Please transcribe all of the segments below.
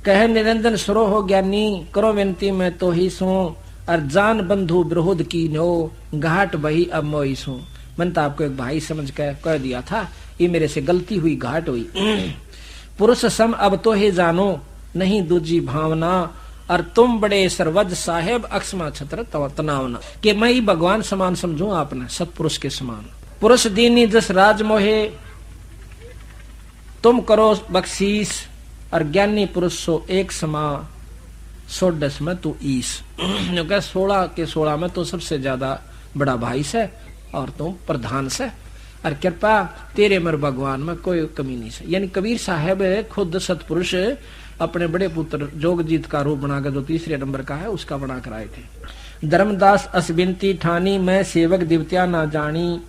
कहे निरंजन सरो हो ज्ञानी, करो विनती मैं तो ही सू, और जान बंधु विरोध की नो, घाट बही अब मोई सू। मैंने तो आपको एक भाई समझ कर कह दिया था, ये मेरे से गलती हुई, घाट हुई। पुरुष सम अब तो ही जानो, नहीं दूजी भावना, और तुम बड़े सर्वज साहेब अक्षमा छत्र तनावना। कि मैं ही भगवान समान समझू आपने, सतपुरुष के समान। पुरुष दीनी जस राज मोहे, तुम करो बख्शीस, और ज्ञानी पुरुष सो एक समा, 16 में तू ईस। 16 के 16 में तो सबसे ज्यादा बड़ा भाई से, और तुम प्रधान से, और कृपा तेरे मर भगवान में कोई कमी नहीं से। यानी कबीर साहब खुद सतपुरुष अपने बड़े पुत्र जोगजीत का रूप बनाकर, जो तीसरे नंबर का है, उसका बना कर आए थे। धर्मदास अस बिनती ठानी, मैं सेवक दिवत्या ना जानी,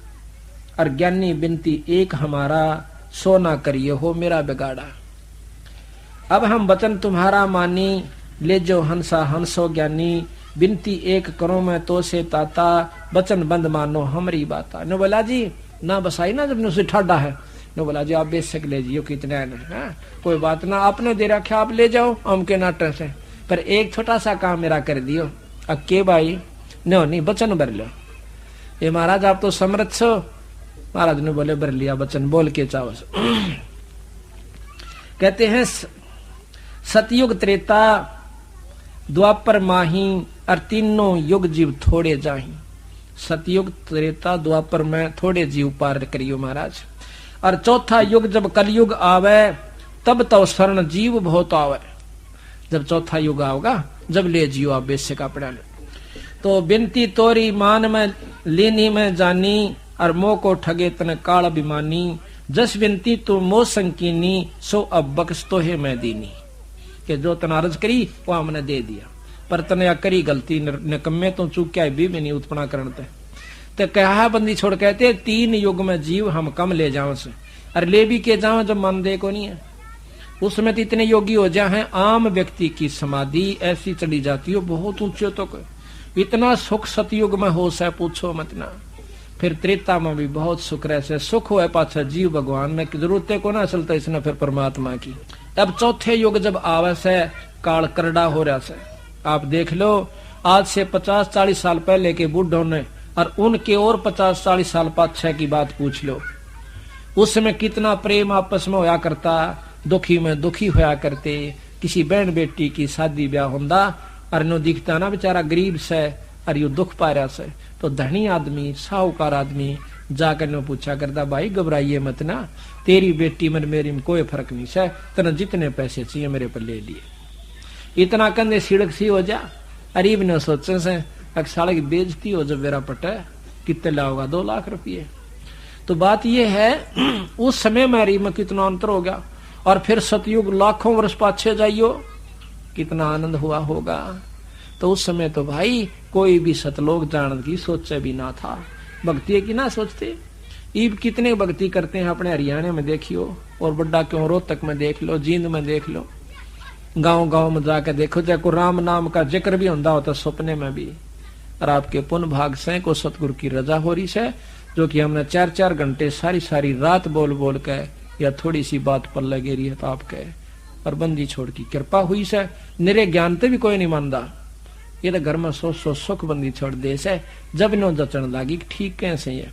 और ज्ञानी बिनती एक हमारा, सो ना करिए हो मेरा बिगाड़ा। अब हम वचन तुम्हारा मानी, ले जो हंसा हंसो ज्ञानी, बिनती एक करो मैं तो से ताता, वचन बंद मानो हमारी बाता। नो बोला जी ना बसाई ना, जब ने उसे ठाडा है, नो बोला जी आप बेशक ले जियो, कितने है कोई बात ना, आपने दे रखा आप ले जाओ, हम के नाटक से, पर एक छोटा सा काम मेरा कर दियो। अब के भाई नो नहीं वचन भर लो। ये महाराज आप तो समर्थ हो। महाराज ने बोले भर लिया वचन, बोल के चाहो। कहते हैं सतयुग त्रेता द्वापर माही, और तीनों युग जीव थोड़े जाही। सतयुग त्रेता द्वापर में थोड़े जीव पार करियो महाराज, और चौथा युग जब कलयुग आवे, तब तो शरण जीव बहुत आवे। जब चौथा युग आओगा, जब ले जियो आप बेशक अपना ले। तो बिनती तोरी मान में लेनी में जानी, और मोह को ठगे तन काल अभिमानी, जस बिनती तू मोह संकीनी, सो अब बख्श तो है मैं दीनी। कि जो तना अर्ज करी वो हमने दे दिया, पर तने करी गलती निकम्मे तो चूक्या भी नहीं उत्पना करते। तो कहा बंदी छोड़ कहते 3 युग में जीव हम कम ले जाओ से, अरे ले भी के जाओ जब मन दे को नहीं है। उसमें तो इतने योगी हो जाए, आम व्यक्ति की समाधि ऐसी चली जाती हो बहुत ऊंचे तक। इतना सुख सतयुग में हो से पूछो मत ना। फिर त्रेता में भी बहुत सुख रहे से, सुख हो पाछा जीव भगवान में जरूरत को ना चलता, इसने फिर परमात्मा की। अब चौथे युग जब आवे से, काल करड़ा हो रहा से। आप देख लो आज से 50-40 साल पहले के बूढ़ों ने, और उनके और 50-40 साल पाछे की बात पूछ लो, उसमें कितना प्रेम आपस में होया करता, दुखी में दुखी होया करते। किसी बहन बेटी की शादी ब्याह होंदा, और नो दिखता ना बेचारा गरीब से, और यू दुख पा रहा से, तो धनी आदमी साहूकार आदमी जाकर ने पूछा करता, भाई घबराइए मत ना, तेरी बेटी में मेरी में कोई फर्क नहीं है, तेने जितने पैसे चाहिए मेरे पर ले लिए। इतना कंधे सिड़क सी हो जा। अरीब ने सोचे से साले की बेइज्जती हो जब मेरा पटे, कितने लाओगा 2 लाख रुपये। तो बात यह है उस समय में अरीब में कितना अंतर हो गया, और फिर सतयुग लाखों वर्ष पाछे जाइयो, कितना आनंद हुआ होगा। तो उस समय तो भाई कोई भी सतलोक जानने की सोचे भी ना था, भक्ति की ना सोचते। ईब कितने भक्ति करते हैं अपने हरियाणा में देखियो, और बड़ा क्यों रोहतक में देख लो, जींद में देख लो, गांव गांव में जाकर देखो, चाहे को राम नाम का जिक्र भी होता होता सपने में भी। और आपके पुण्य भाग से को सतगुरु की रजा हो रही है, जो कि हमने 4-4 घंटे सारी रात बोल बोल के, या थोड़ी सी बात पर लगे रही है तो आपके, और बंदी छोड़ की कृपा हुई से। निरे ज्ञान ते भी कोई नहीं मानता, ये तो घर में सोच सुख बंदी छोड़ दे से, जब नो जचन लागी ठीक कैसे ये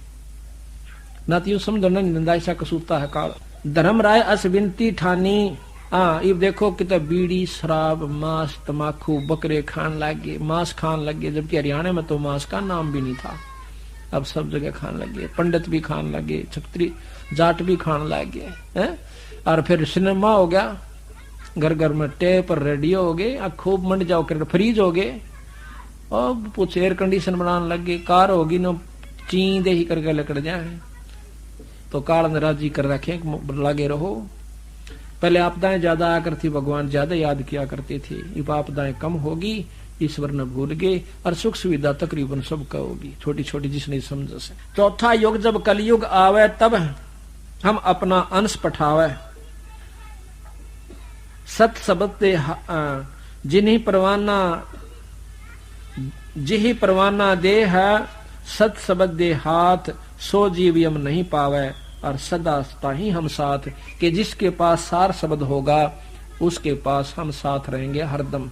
ना तो समझो ना, निंदा ऐसा कसूता है काल। धर्म राय अस बिनती ठानी। हाँ ये देखो कि बीड़ी शराब मांस तमाकू बकरे खान लगे, मांस खान लगे, जबकि हरियाणा में तो मांस का नाम भी नहीं था, अब सब जगह खान लगे। पंडित भी खान लगे, छत्री जाट भी खान लगे हैं। और फिर सिनेमा हो गया, घर घर में टेप और रेडियो हो गए, खूब मंड जाओ कर फ्रीज हो गए, और कुछ एयर कंडीशन बनाने लगे, कार होगी न चींदे ही करके लकड़ जाए। तो काल राजी कर रखे लगे रहो। पहले आपदाएं ज्यादा आया करती, भगवान ज्यादा याद किया करते थे, अब आपदाएं कम होगी, ईश्वर ने भूल गए, और सुख सुविधा तकरीबन सबका होगी, छोटी छोटी जिसने समझ से। चौथा युग जब कलयुग आवे, तब हम अपना अंश पठावे, सत शब्द जिही परवाना दे है, सत शब्द दे हाथ, सो जीव यम नहीं पावे, और सदा ही हम साथ। कि जिसके पास सार शब्द होगा उसके पास हम साथ रहेंगे हरदम।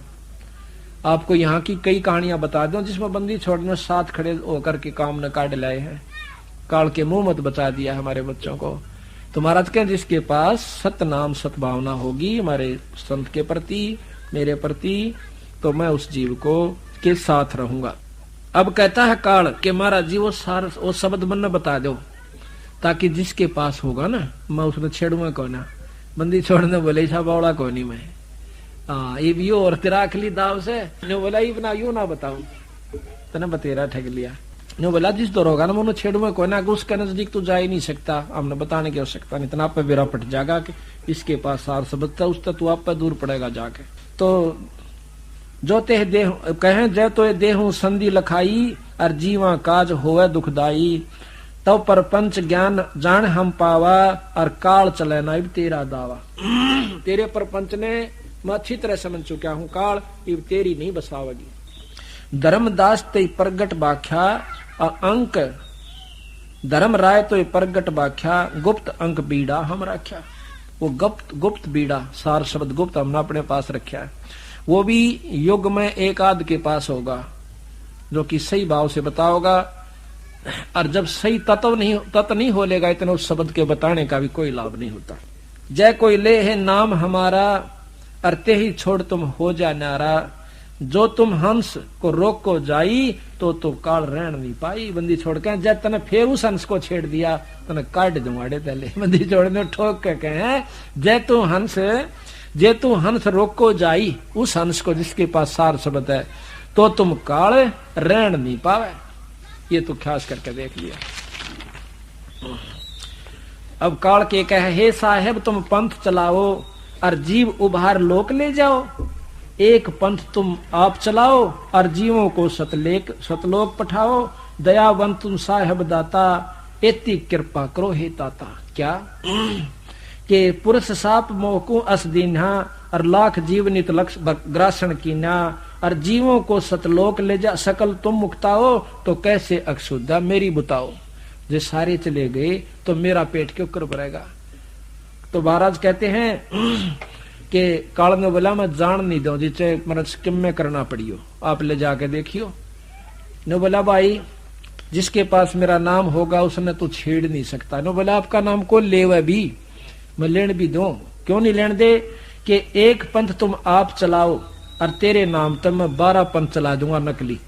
आपको यहाँ की कई कहानियां बता दूं जिसमें बंदी छोड़ने साथ खड़े होकर के काम न काट लाए हैं। काल के मुंह मत बचा दिया हमारे बच्चों को। तो महाराज कहें जिसके पास सत नाम सत भावना होगी हमारे संत के प्रति मेरे प्रति, तो मैं उस जीव को के साथ रहूंगा। अब कहता है काल के महाराज जी वो शब्द मन बता दो, ताकि जिसके पास होगा ना मैं उसने छेड़ूंगा कौन ना। बंदी छोड़ने बोले ऐसा बावड़ा कौन नहीं मैं। हाँ ये भी और तेरा अखली दाव से नो बोला ये बना यूं ना बताऊं तने बतेरा ठग लिया। नो बोला जिस दौर होगा ना मैं छेड़ूंगा कौन ना, उसके नजदीक तो जा ही नहीं सकता, हमने बताने की आवश्यकता नहीं। इतना आप पे बेरा पट जाएगा कि इसके पास सार शब्द था उसका तू आप पे दूर पड़ेगा जाके। तो जो ते देह कहें जय तो देहू संधि लखाई और जीवा काज होवे दुखदाई, तो परपंच ज्ञान जान हम पावा और काल चले ना इब तेरा दावा। तेरे परपंच ने मैं अच्छी तरह समझ चुका हूँ, काल इब तेरी नहीं बसावेगी। धर्मदास ते प्रगट बाख्या अंक धर्म राय तो प्रगट बाख्या गुप्त अंक बीड़ा हम रख्या। वो गुप्त बीड़ा सार शब्द गुप्त हमने अपने पास रखा है। वो भी युग में एक आध के पास होगा जो कि सही भाव से बताओगा, और जब सही तत्व नहीं हो लेगा इतने उस शब्द के बताने का भी कोई लाभ नहीं होता। जय कोई ले है नाम हमारा अरते ही छोड़ तुम हो जा नारा, जो तुम हंस को रोक को जाई तो काल रहन नहीं पाई। बंदी छोड़ के जब तने फिर उस हंस को छेड़ दिया तने काट दूंगाड़े पहले। बंदी छोड़ने ठोक के कहे जे तू हंस रोक को जाई, उस हंस को जिसके पास सार शब्द है, तो तुम काल रहन नहीं पावे। ये तो ख्यास करके देख लिया। अब काल के कहे हे साहेब तुम पंथ चलाओ और जीव उभार लोक ले जाओ। एक पंथ तुम आप चलाओ और जीवों को सतलोक पठाओ। दयावंत तुम साहेब दाता इतनी कृपा करो हे ताता। क्या के पुरुष साप मोहकू अस दीन्हा और लाख जीव नित लक्ष्य ग्रासन कीना, और जीवों को सतलोक ले जा सकल तुम मुक्ताओ, तो कैसे अक्षुद्धा मेरी बुताओ। जो सारे चले गए तो मेरा पेट क्यों कर भरेगा। तो महाराज कहते हैं कि काल ने बोला मैं जान नहीं दो जिसे मतलब किम में करना पड़ियो, आप ले जाके देखियो। ने बोला भाई जिसके पास मेरा नाम होगा उसने तो छेड़ नहीं सकता। ने बोला आपका नाम को लेवे भी मैं लेन भी दूं, क्यों नहीं लेन दे कि एक पंथ तुम आप चलाओ और तेरे नाम तक मैं 12 पंथ चला दूंगा नकली।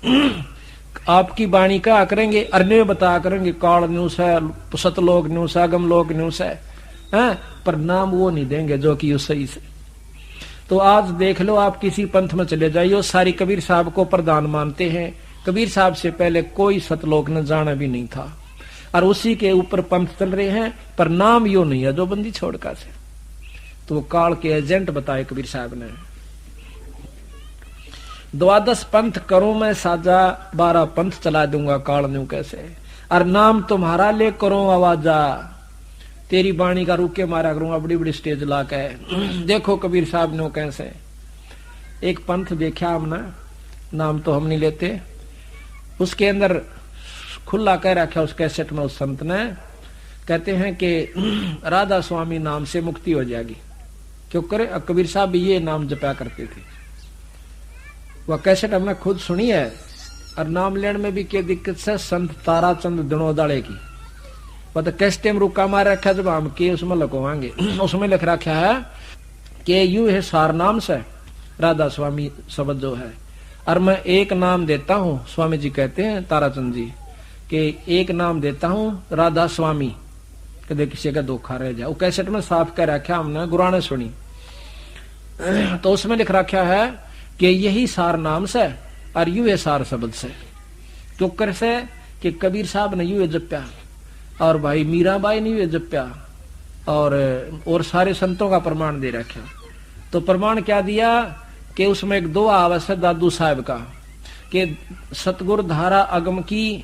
आपकी वाणी का करेंगे अर्ण्य बता करेंगे काल न्यूस है सतलोक न्यूस है गमलोक न्यूस है, पर नाम वो नहीं देंगे जो कि सही से। तो आज देख लो आप किसी पंथ में चले जाइयो सारी कबीर साहब को प्रधान मानते हैं। कबीर साहब से पहले कोई सतलोक न जाना भी नहीं था और उसी के ऊपर पंथ चल रहे हैं, पर नाम यो नहीं है जो बंदी छोड़कर से। तो वो काल के एजेंट बताए कबीर साहब ने। 12 पंथ करूं मैं साजा 12 पंथ चला दूंगा काल न्यू कैसे, और नाम तुम्हारा ले करो आवाजा तेरी बाणी का रुके मारा करूंगा बड़ी बड़ी स्टेज ला के। देखो कबीर साहब ने कैसे एक पंथ देखा हमने, नाम तो हम नहीं लेते, उसके अंदर खुला कह रखा उस कैसेट में उस संत ने, कहते हैं कि राधा स्वामी नाम से मुक्ति हो जाएगी। क्यों करे कबीर साहब भी ये नाम जपा करते थे। वह कैसेट हमने खुद सुनी है। और नाम लेने में भी क्या दिक्कत है, संत ताराचंद दिनोदाले की वह तो कैसे टाइम रुका मार रखा जब हम के उसमें लगवाएंगे। उसमें लिख रखा है कि यू है सार नाम से राधा स्वामी शब्द जो है, और मैं एक नाम देता हूँ। स्वामी जी कहते हैं ताराचंद जी कि एक नाम देता हूँ राधा स्वामी, कदे किसी का धोखा रह जाए। वो कैसेट में साफ कर रखा हमने गुराने सुनी। तो उसमें लिख रखा है कि यही सार नाम से और यू है सार शब्द से। तो कर से कि कबीर साहब ने यू है जप्या और भाई मीराबाई ने यू जप्या और सारे संतों का प्रमाण दे रखा। तो प्रमाण क्या दिया कि उसमें एक दुआ आवश्यक है दादू साहब का कि सतगुर धारा अगम की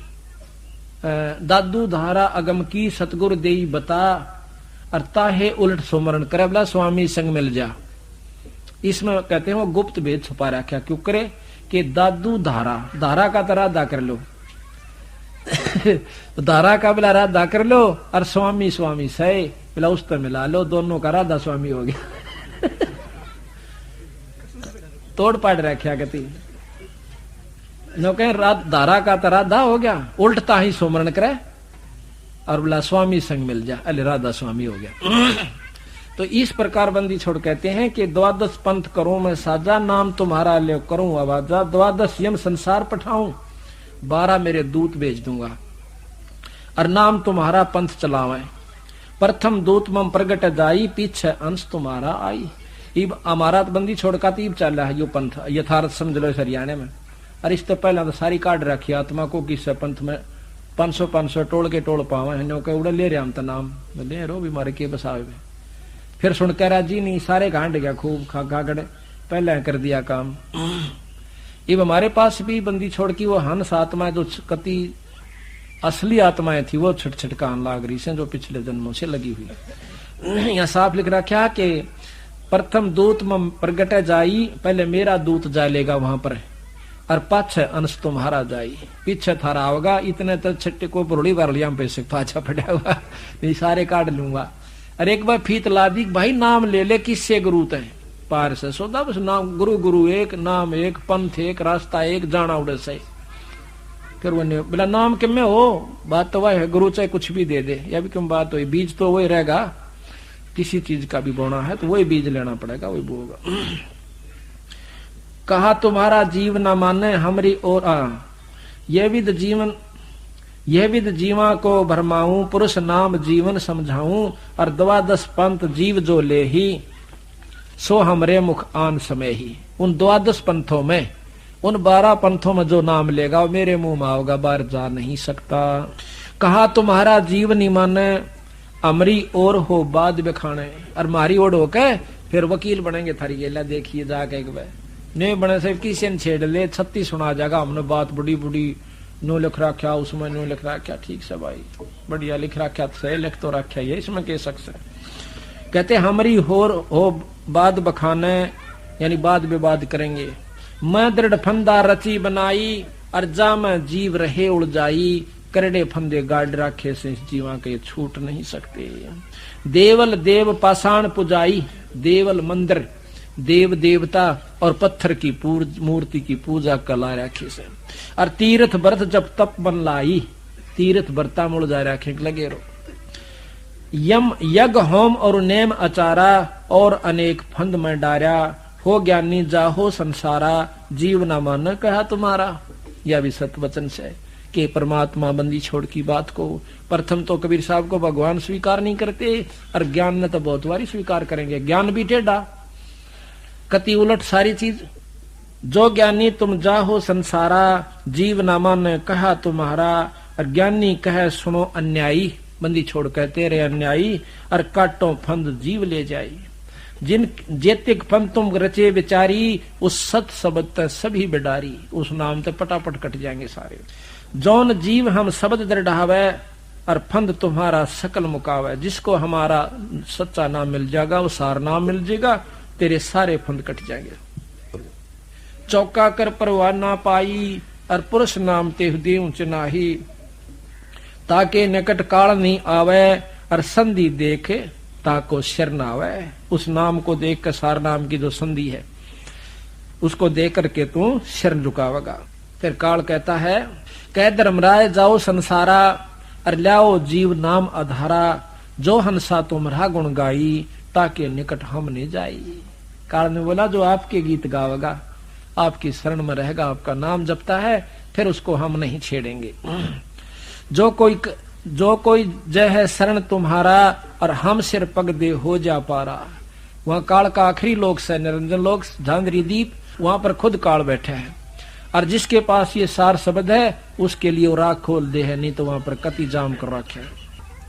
दादू धारा अगम की सतगुर देई बता, और ताहे उलट सुमरण करे बोला स्वामी संग मिल जा। इसमें कहते हैं वो गुप्त भेद छुपा रखा। क्यों करे कि दादू धारा का तरह अदा कर लो धारा का बिला राधा कर लो, और स्वामी स्वामी सही बिला उस पर मिला लो, दोनों का राधा स्वामी हो गया। तोड़ पाड़ रखा गति नो कह धारा का तो राधा हो गया, उल्टता ही सुमरण करे और बोला स्वामी संग मिल जा, अरे राधा स्वामी हो गया। तो इस प्रकार बंदी छोड़ कहते हैं कि 12 पंथ करूं मैं साजा, नाम तुम्हारा ले करूं आवाजा, 12 यम संसार पठाऊं, 12 मेरे दूत भेज दूंगा और नाम तुम्हारा पंथ चलावे। प्रथम दूत मम प्रगट जाई, पीछे अंश तुम्हारा आई। इब हमारा तो बंदी छोड़का तीब चल रहा है यो पंथ यथार्थ समझ लो हरियाणा में। और इससे पहले तो सारी काट रखी आत्मा को किस पंथ में 500 टोल के टोल पावे के उड़े ले रहे हम तो नाम ले रो भी मारे के बसावे। फिर सुन कह राजी नहीं, सारे घाट गया खूब खा गड़े पहले कर दिया काम। इब हमारे पास भी बंदी छोड़ की वो हंस आत्मा जो कति असली आत्माएं थी वो छटछटकान लाग रही से, जो पिछले जन्मों से लगी हुई। यहाँ साफ लिख रखा कि प्रथम दूत मम प्रगट जाई, पहले मेरा दूत जा लेगा वहां पर, और पाछे अंश तुम्हारा जाई, पीछे थारा होगा। इतने तो छट्टे को बरोड़ी बार लिया पैसे पाछा पड़ा हुआ नहीं, सारे काट लूंगा। और एक बार फीत ला दी, भाई नाम ले ले किससे गुरु तय पार से सोदा, बस नाम गुरु गुरु एक, नाम एक, पंथ एक, रास्ता एक, जाना उड़े से। फिर वो बोला नाम के में हो, बात तो वह है, गुरु चाहे कुछ भी दे दे, या भी क्यों बात हो, बीज तो वही रहेगा, किसी चीज का भी बोना है तो वही बीज लेना पड़ेगा, वही बोगा। कहा तुम्हारा जीव न माने हमरी और यह विद जीवा को भरमाऊं, पुरुष नाम जीवन समझाऊं, और 12 पंथ जीव जो ले ही, सो हमरे मुख आन समय ही। उन 12 पंथों में, उन 12 पंथों में जो नाम लेगा वो मेरे मुंह में आओगा, बाहर जा नहीं सकता। कहा तुम्हारा जीव नहीं माने अमरी और हो बाद बखाने, और मारी ओढ़ होके फिर वकील बनेंगे थारी गेला, देखिए जाके एक बार नहीं बने से किसी ने छेड़ ले 36 सुना जाएगा, हमने बात बड़ी बड़ी नो लिख रखा, उसमें नो लिख रखा, ठीक से भाई बढ़िया लिख रखा, सही लिख तो रखा, ये इसमें कह सकते। कहते हमारी हो बाद बखाने, यानी बाद विवाद करेंगे। मैं दृढ़ फंदा रची बनाई, और जा मैं जीव रहे उड़ जाई, करड़े फंदे गाड़ राखे से जीवा के छूट नहीं सकते। देवल देव पाषाण पुजाई, देवल मंदिर देव देवता और पत्थर की मूर्ति की पूजा कला रखे से। और तीर्थ व्रत जब तप बन लाई, तीर्थ व्रता मुड़ जा रखे लगे रो। यम यज्ञ होम और नेम अचारा, और अनेक फंद में डारा, हो ज्ञानी जाहो संसारा, जीव न मान कहा तुम्हारा। यह भी सत्य वचन से कि परमात्मा बंदी छोड़ की बात को प्रथम तो कबीर साहब को भगवान स्वीकार नहीं करते, और ज्ञान ने तो बहुत बारी स्वीकार करेंगे। ज्ञान भी टेढ़ा, कति उलट सारी चीज। जो ज्ञानी तुम जाहो संसारा, जीव न मान कहा तुम्हारा, और ज्ञानी कहे सुनो अन्यायी, बंदी छोड़ कहते रहे अन्यायी, और काटो फंद जीव ले जाई। जिन जेतिक फंद तुम रचे विचारी, उस सत शब्द सभी बिडारी, उस नाम ते पटापट कट जाएंगे सारे। जौन जीव हम शब्द दृढ़ावे, और फंद तुम्हारा सकल मुकावे। जिसको हमारा सच्चा नाम मिल जाएगा, वो सार नाम मिल जाएगा, तेरे सारे फंद कट जाएंगे। चौका कर परवाह ना पाई, और पुरुष नाम ते देव चनाही, ताके निकट काल नहीं आवे, और संधि देखे ताको शर न आवे। उस नाम को देख कर सार नाम की जो संधि है उसको देख करके तू शरण झुकावेगा। फिर काल कहता है, कह धर्मराय जाओ संसारा, और लाओ जीव नाम आधारा, जो हंसा तुम्हारा गुण गाई, ताके निकट हम नहीं जाई। काल ने बोला जो आपके गीत गावेगा, आपकी शरण में रहेगा, आपका नाम जपता है, फिर उसको हम नहीं छेड़ेंगे। जो कोई जय है शरण तुम्हारा, और हम सिर पग दे हो जा पारा। वहां काल का आखिरी लोक से निरंजन लोक झांझरी दीप, वहां पर खुद काल बैठे हैं, और जिसके पास ये सार शब्द है उसके लिए राख खोल दे है, नहीं तो वहां पर कति जाम कर रखे।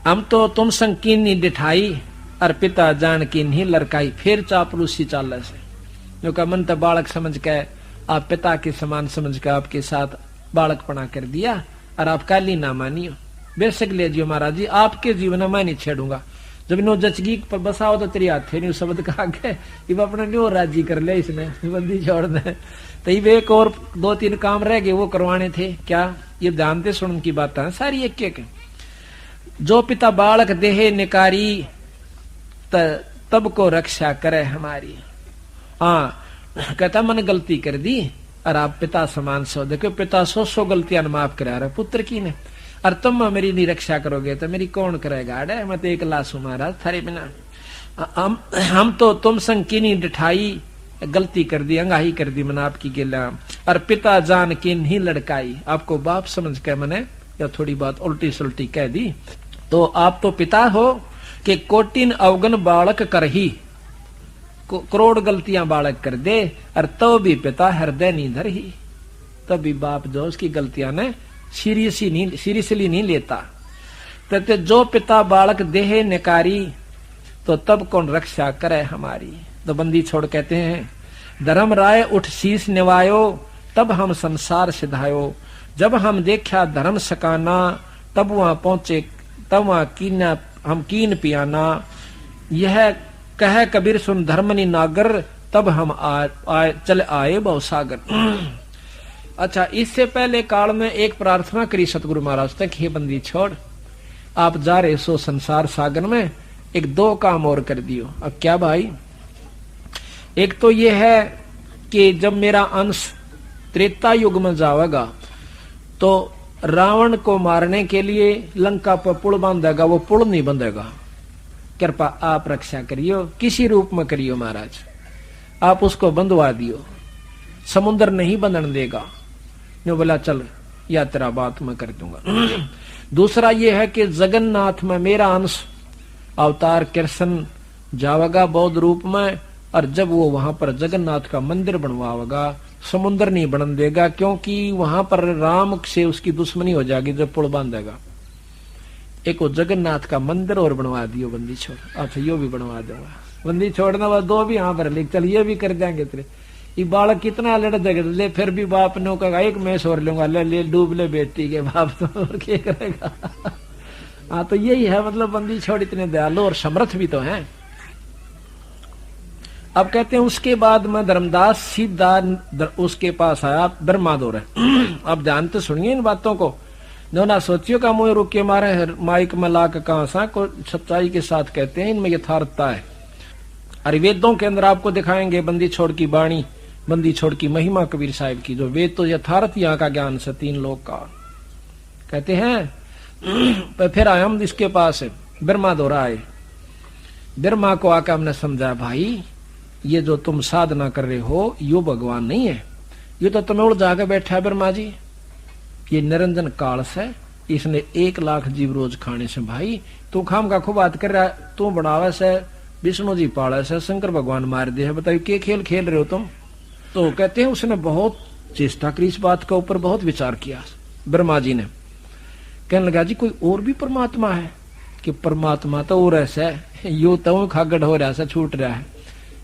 हम तो तुम संकीन नहीं डिठाई, और पिता जान की नहीं लड़काई। फिर चापलूसी चाल से जो का मन तो बालक समझ के, आप पिता के समान समझ के आपके साथ बालकपना कर दिया, और आप काली ना मानियो। बेशक ले जियो महाराज जी, आपके जीवन में नहीं छेड़ूंगा। जब नो जचगी पर बसाओ तो तेरी हाथे नहीं शब्द कहा गए, इब अपने न्यो राजी कर ले, इसने बंदी छोड़ दे। तो इब एक और 2-3 काम रह गए, वो करवाने थे। क्या ये ध्यान से सुन की बात है सारी एक एक। जो पिता बालक देहे निकारी, तब को रक्षा करे हमारी। हाँ, कहता मैंने गलती कर दी और आप पिता समान सो। देखो पिता 100 गलतियां माफ करा रहे पुत्र की ने, और तुम मेरी नहीं रक्षा करोगे तो मेरी कौन करेगा? अरे मैं तो एक लाश हूं महाराज थारे बिना। हम तो तुम संग की नहीं डिठाई, गलती कर दी, अंगाही कर दी मैंने आपकी गिला, और पिता जान की नहीं लड़काई। आपको बाप समझ के मैंने या थोड़ी बात उल्टी सुल्टी कह दी, तो आप तो पिता हो कि कोटिन अवगन बालक कर ही, करोड़ गलतियां बालक कर दे, और तो भी पिता हृदय नहीं धर ही। तभी बाप जो उसकी गलतियां ने सीरियसली नहीं लेता। तो जो पिता बालक देहे निकारी, तो तब कौन रक्षा करे हमारी। तो बंदी छोड़ कहते हैं धर्म राय उठ शीश निवायो, तब हम संसार सिधायो। जब हम देखा धर्म सकाना, तब वहां पहुंचे, तब वहां कीना हम कीन पियाना। यह कह कबीर सुन धर्मनि नागर, तब हम चल आए भवसागर। अच्छा, इससे पहले काल में एक प्रार्थना करी सतगुरु महाराज तक, हे बंदी छोड़ आप जा रहे सो संसार सागर में, एक 2 काम और कर दियो। अब क्या भाई? एक तो ये है कि जब मेरा अंश त्रेता युग में जाएगा तो रावण को मारने के लिए लंका पर पुल बांधेगा, वो पुल नहीं बंधेगा। कृपा आप रक्षा करियो, किसी रूप में करियो महाराज, आप उसको बंधवा दियो, समुद्र नहीं बंधन देगा। जो बोला चल या तेरा बात मैं कर दूंगा। दूसरा ये है कि जगन्नाथ में मेरा अंश अवतार कृष्ण जावेगा बौद्ध रूप में, और जब वो वहां पर जगन्नाथ का मंदिर बनवाएगा, समुद्र नहीं बनन देगा, क्योंकि वहां पर राम से उसकी दुश्मनी हो जाएगी जब पुल बांधेगा। एक वो जगन्नाथ का मंदिर और बनवा दियो बंदी छोड़। अच्छा, यो भी बनवा दूंगा बंदी छोड़ना, वह 2 भी यहाँ पर लिख, चल ये भी कर देंगे तेरे। ये बालक कितना लड़ झगड़ ले, फिर भी बाप ने कहा एक मैच और लूंगा, ले डूब ले बेटी के बाप, तो और क्या करेगा। हाँ, तो यही है मतलब बंदी छोड़ इतने दयालु और समर्थ भी तो हैं। अब कहते हैं उसके बाद में धर्मदास सीधा उसके पास आया ब्रह्मादौर है। अब ध्यान तो सुनिए इन बातों को, जो ना सोचियो का मुंह रुके मारे माइक में ला के कहां सा को सच्चाई के साथ कहते हैं, इनमें यथार्थता है। अरे वेदों के अंदर आपको दिखाएंगे बंदी छोड़ की बाणी, बंदी छोड़ की महिमा कबीर साहिब की, जो वेद तो यथार्थ यहाँ का ज्ञान से 3 लोग का कहते हैं। फिर आए हम इसके पास ब्रह्मादौर आए, ब्रह्मा को आकर हमने समझा भाई ये जो तुम साधना कर रहे हो यो भगवान नहीं है, ये तो तुम्हें उड़ जाकर बैठा है ब्रह्मा जी, ये निरंजन काल से, इसने 1 लाख जीव रोज खाने से भाई तू खाम का खूब बात कर रहा है, तू बढ़ावे से विष्णु जी पाड़े से शंकर भगवान मार दे है, बताइए के खेल खेल रहे हो तुम। तो कहते हैं उसने बहुत चेष्टा करी, इस बात के ऊपर बहुत विचार किया ब्रह्मा जी ने। कहने लगा जी कोई और भी परमात्मा है? कि परमात्मा तो और ऐसा है, यो तो खागड़ हो रहा है, छूट रहा है,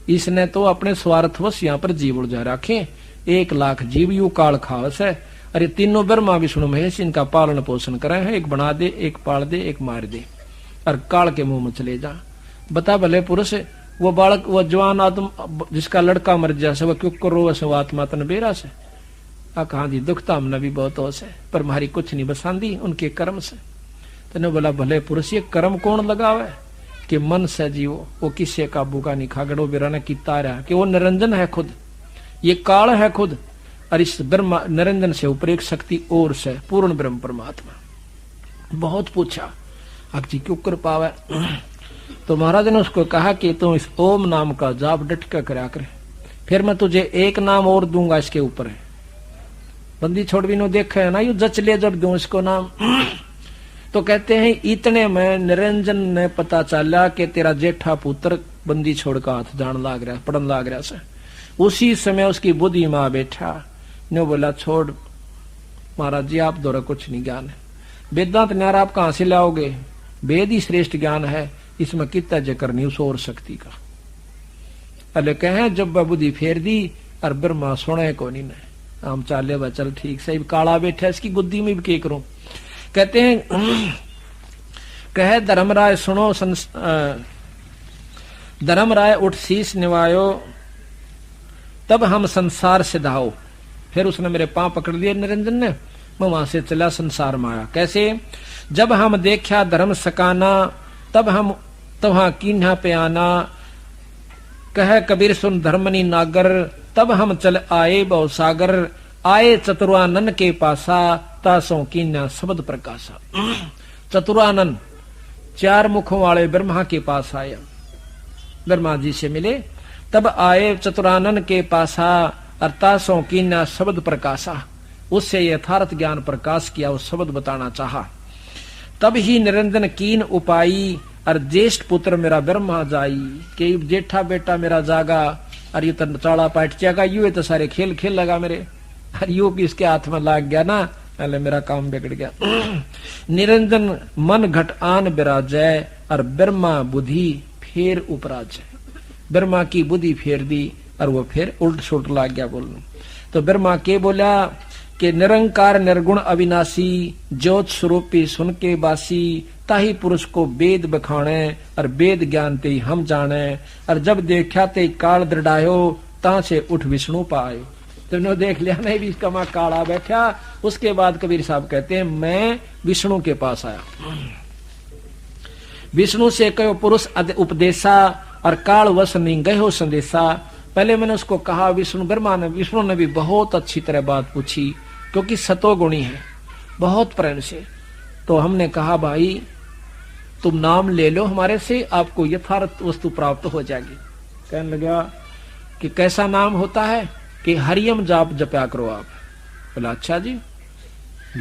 इसने तो अपने स्वार्थवश यहाँ पर जीव उड़ जा रखे, 1 लाख जीव यू काल खावस है। अरे तीनों ब्रह्मा विष्णु महेश इनका पालन पोषण करे हैं, एक बना दे, एक पाल दे, एक मार दे, और काल के मुंह में चले जा। बता भले पुरुष वो बालक, वो जवान आदम जिसका लड़का मर जाए वो क्यों करो वैसे आत्मा तन बेरा से कहा जी दुख तो हमने भी बहुत हो से, पर हमारी कुछ नहीं बसांदी उनके कर्म से। तेने बोला भले पुरुष ये कर्म कौन लगावे कि मन से जीवो, वो किसी काबू का नहीं, खागड़ो बिरा ने किता रहा कि वो निरंजन है खुद, ये काल है खुद, और इस ब्रह्मा निरंजन से ऊपर एक शक्ति और से पूर्ण ब्रह्म परमात्मा। बहुत पूछा अब जी क्यों कर पावे, तो महाराज ने उसको कहा कि तुम इस ओम नाम का जाप डट कर करा करे, फिर मैं तुझे 1 नाम और दूंगा इसके ऊपर है। बंदी छोड़ भी नो देखा है ना, यू जच ले जब दूं इसको नाम। तो कहते हैं इतने में निरंजन ने पता चला कि तेरा जेठा पुत्र बंदी छोड़ का हाथ जान लाग रहा, पड़न लाग रहा से। उसी समय उसकी बुद्धि मां बैठा ने बोला छोड़ महाराज जी आप द्वारा कुछ नहीं ज्ञान है, वेदांत न्यारा आप कहां से लाओगे, वेद ही श्रेष्ठ ज्ञान है, इसमें कितना जकर नहीं उस और शक्ति का। अले कहे जब बुद्धि फेर दी और ब्रह्मा सुने को नहीं ने, हम चाले बा चल ठीक से काला बैठा इसकी बुद्धि में भी के करूं। कहते हैं कहे धर्मराय सुनो धर्मराय उठ शीश निवायो, तब हम संसार से धाओ। फिर उसने मेरे पांव पकड़ लिए निरंजन ने, मैं वहां से चला संसार में आया। कैसे? जब हम देखा धर्म सकाना, तब हम तवहां कीन्हा पे आना। कह कबीर सुन धर्मनी नागर, तब हम चल आए बहु सागर, आए चतुरानन के पासा, तासों कीन्या शब्द प्रकाशा। चतुरानन 4 मुखों वाले ब्रह्मा के पास आया, ब्रह्मा जी से मिले। तब आए चतुरानन के पासा, अर्थासों कीन्या शब्द प्रकाशा, उससे यथार्थ ज्ञान प्रकाश किया, उस शब्द बताना चाहा। तब ही निरंजन कीन उपाई, और ज्येष्ठ पुत्र मेरा ब्रह्मा जाई, कि जेठा बेटा मेरा जागा, और ये तो चाड़ा पाट जागा, यू तो सारे खेल खेल लगा मेरे, और यू भी इसके हाथ में लाग गया ना, पहले मेरा काम बिगड़ गया। निरंजन मन घट आन विराजय, और ब्रह्मा बुद्धि फेर उपराज। ब्रह्मा की बुद्धि फेर दी, और वो फिर उल्ट सुल्ट लाग गया बोलने। तो ब्रह्मा के बोला कि निरंकार निर्गुण अविनाशी, ज्योत स्वरूपी सुन के बासी, ताही पुरुष को वेद बखाणे, और वेद ज्ञान ते हम जाने, और जब देखा ते काल दृढ़ायो, ता से उठ विष्णु पायो। तुमने देख लिया नहीं भी इसका मां काला बैठा। उसके बाद कबीर साहब कहते हैं मैं विष्णु के पास आया, विष्णु से कहो पुरुष उपदेशा, और काल वश नहीं गयो संदेशा। पहले मैंने उसको कहा, विष्णु ने भी बहुत अच्छी तरह बात पूछी, क्योंकि सतोगुणी है बहुत प्रेम से। तो हमने कहा भाई तुम नाम ले लो हमारे से, आपको यथार्थ वस्तु प्राप्त हो जाएगी। कहने लगा कि कैसा नाम होता है, कि हरियम जाप जपया करो आप। बोला अच्छा जी,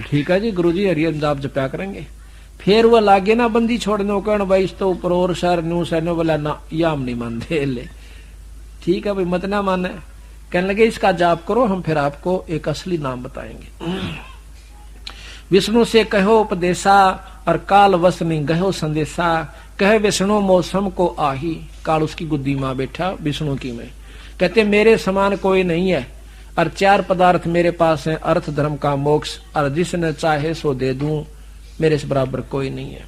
ठीक है जी गुरुजी, हरियम जाप जपया करेंगे। फिर वो लागे ना बंदी छोड़ने को, भाई इस तो ऊपर और शहर न्यू शहर, बोला ना या हम नहीं मानते ले, ठीक है भाई मत ना माने। कहने लगे इसका जाप करो, हम फिर आपको एक असली नाम बताएंगे। विष्णु से कहो उपदेशा, और काल वश नहीं गयो संदेशा। कहे विष्णु मौसम को आही, काल उसकी गुद्दी मां बैठा विष्णु की में। कहते मेरे समान कोई नहीं है, और 4 पदार्थ मेरे पास हैं, अर्थ धर्म का मोक्ष, और जिसने चाहे सो दे दूं, मेरे से बराबर कोई नहीं है।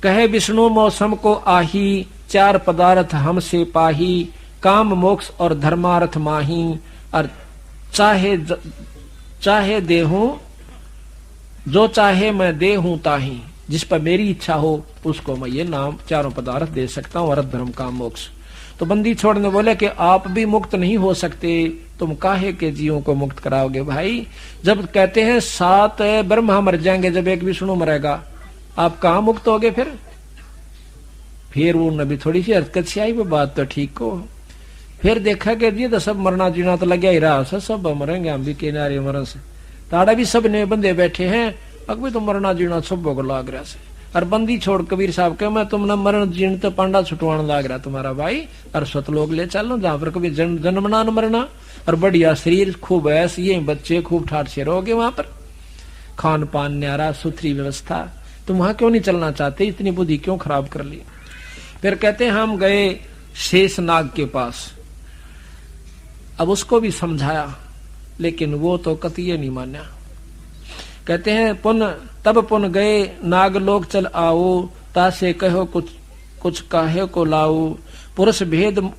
कहे विष्णु मौसम को आही, 4 पदार्थ हमसे पाही, काम मोक्ष और धर्मार्थ माही, और चाहे देहूं जो चाहे मैं दे हूं ताही, जिस पर मेरी इच्छा हो उसको मैं ये नाम 4 पदार्थ दे सकता हूं, अर्थ धर्म काम मोक्ष। तो बंदी छोड़ने बोले कि आप भी मुक्त नहीं हो सकते, तुम काहे के जीवों को मुक्त कराओगे भाई। जब कहते हैं 7 ब्रह्मा मर जाएंगे, जब एक विष्णु मरेगा, आप कहां मुक्त होगे फिर वो नबी थोड़ी सी हरकत से आई, वो बात तो ठीक हो। फिर देखा कि ये तो सब मरना जीना तो लगे ही रहा, सब मरेंगे, हम भी किनारे मरण से ताड़ा भी सब ने बंदे बैठे हैं, अकबी तो मरना जीना सब को लाग रहा से। और बंदी छोड़ कबीर साहब के मैं तुम न मरण जीण तो पांडा छुटवाण लाग रहा तुम्हारा भाई, और सतलोक ले चलो जहां पर कभी जन्मना न मरना, और बढ़िया शरीर खूब ऐस, ये बच्चे खूब ठाट से रहोगे वहां पर, खान पान न्यारा सुथरी व्यवस्था। तुम वहां क्यों नहीं चलना चाहते, इतनी बुद्धि क्यों खराब कर ली। फिर कहते हम गए शेषनाग के पास, अब उसको भी समझाया, लेकिन वो तो कतिये नहीं माना। कहते हैं तब पुन गए नागलोक चल आओ, तासे कहो कुछ काहे को लाओ, पुरुष भेद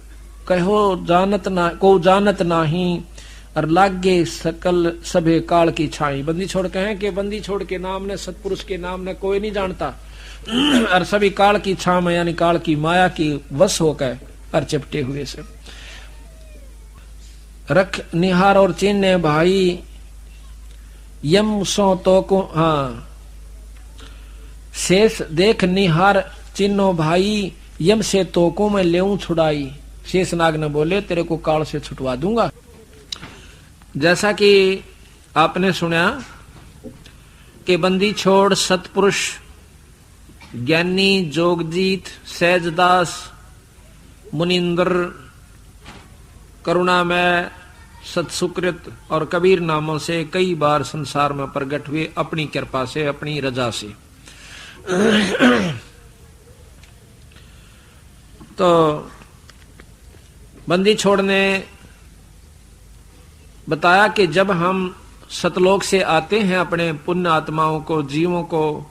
कहो जानत नाही, और लागे सकल सभे काल की छाई। बंदी छोड़ कहे कि बंदी छोड़ के नाम ने, सतपुरुष के नाम ने कोई नहीं जानता, और सभी काल की छा में यानी काल की माया की वश होकर और चिपटे हुए से। रख निहार और चिन्ह भाई, यम सो तो को शेष देख निहार चिन्हो भाई, यम से तो को मैं लेऊं छुड़ाई। शेषनाग ने बोले तेरे को काल से छुटवा दूंगा। जैसा कि आपने सुना कि बंदी छोड़ सतपुरुष ज्ञानी जोगजीत सहजदास मुनिंद्र करुणामय सत्सुकृत और कबीर नामों से कई बार संसार में प्रकट हुए, अपनी कृपा से अपनी रजा से। तो बंदी छोड़ ने बताया कि जब हम सतलोक से आते हैं अपने पुण्य आत्माओं को, जीवों को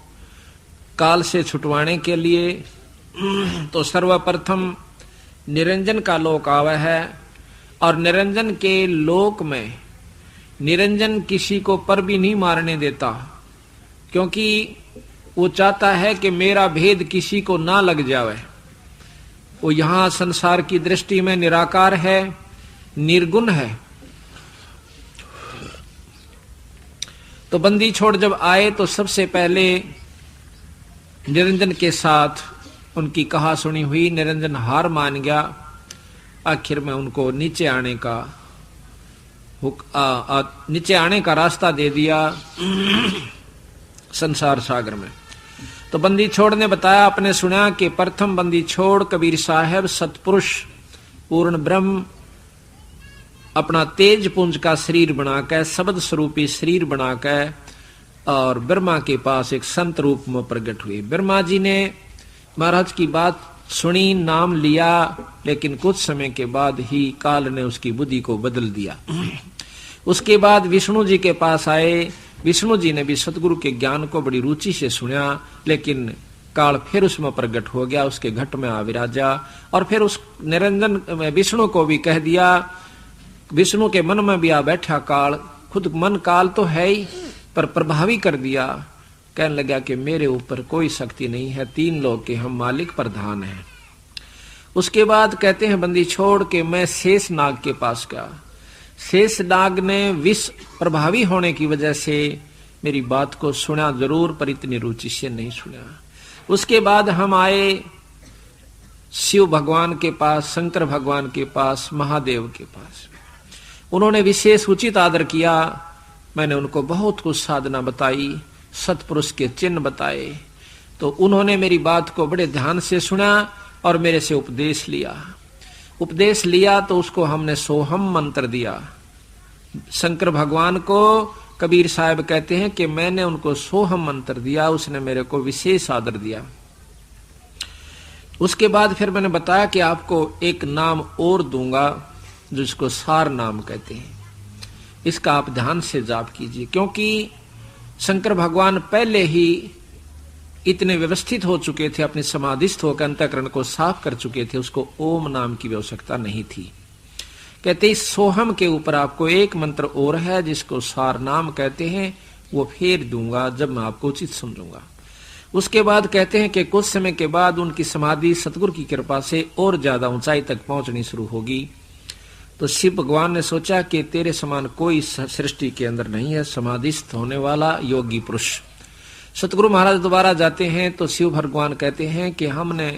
काल से छुटवाने के लिए, तो सर्वप्रथम निरंजन का लोक आवा है, और निरंजन के लोक में निरंजन किसी को पर भी नहीं मारने देता, क्योंकि वो चाहता है कि मेरा भेद किसी को ना लग जावे। वो यहां संसार की दृष्टि में निराकार है, निर्गुण है। तो बंदी छोड़ जब आए तो सबसे पहले निरंजन के साथ उनकी कहा सुनी हुई। निरंजन हार मान गया। आखिर में उनको नीचे आने का रास्ता दे दिया संसार सागर में। तो बंदी छोड़ ने बताया, आपने सुना कि प्रथम बंदी छोड़ कबीर साहब सतपुरुष पूर्ण ब्रह्म अपना तेज पुंज का शरीर बनाकर, शब्द स्वरूपी शरीर बनाकर और ब्रह्मा के पास एक संत रूप में प्रकट हुए। ब्रह्मा जी ने महाराज की बात सुनी, नाम लिया, लेकिन कुछ समय के बाद ही काल ने उसकी बुद्धि को बदल दिया। उसके बाद विष्णु जी के पास आए। विष्णु जी ने भी सतगुरु के ज्ञान को बड़ी रुचि से सुना, लेकिन काल फिर उसमें प्रकट हो गया, उसके घट में आ विराजा। और फिर उस निरंजन विष्णु को भी कह दिया, विष्णु के मन में भी आ बैठा काल। खुद मन काल तो है ही, पर प्रभावी कर दिया। कहने लगा कि मेरे ऊपर कोई शक्ति नहीं है, तीन लोग के हम मालिक प्रधान हैं। उसके बाद कहते हैं बंदी छोड़ के मैं शेष नाग के पास गया। शेष नाग ने विष प्रभावी होने की वजह से मेरी बात को सुना जरूर, पर इतनी रुचि से नहीं सुना। उसके बाद हम आए शिव भगवान के पास, शंकर भगवान के पास, महादेव के पास। उन्होंने विशेष उचित आदर किया। मैंने उनको बहुत कुछ साधना बताई, सतपुरुष के चिन्ह बताए। तो उन्होंने मेरी बात को बड़े ध्यान से सुना और मेरे से उपदेश लिया। उपदेश लिया तो उसको हमने सोहम मंत्र दिया। शंकर भगवान को कबीर साहब कहते हैं कि मैंने उनको सोहम मंत्र दिया, उसने मेरे को विशेष आदर दिया। उसके बाद फिर मैंने बताया कि आपको एक नाम और दूंगा जिसको सार नाम कहते हैं, इसका आप ध्यान से जाप कीजिए। क्योंकि शंकर भगवान पहले ही इतने व्यवस्थित हो चुके थे, अपने समाधिस्थ होकर अंतःकरण को साफ कर चुके थे, उसको ओम नाम की आवश्यकता नहीं थी। कहते इस सोहम के ऊपर आपको एक मंत्र और है जिसको सार नाम कहते हैं, वो फेर दूंगा जब मैं आपको उचित समझूंगा। उसके बाद कहते हैं कि कुछ समय के बाद उनकी समाधि सतगुरु की कृपा से और ज्यादा ऊंचाई तक पहुंचनी शुरू होगी। तो शिव भगवान ने सोचा कि तेरे समान कोई सृष्टि के अंदर नहीं है समाधिस्थ होने वाला योगी पुरुष। सतगुरु महाराज दोबारा जाते हैं तो शिव भगवान कहते हैं कि हमने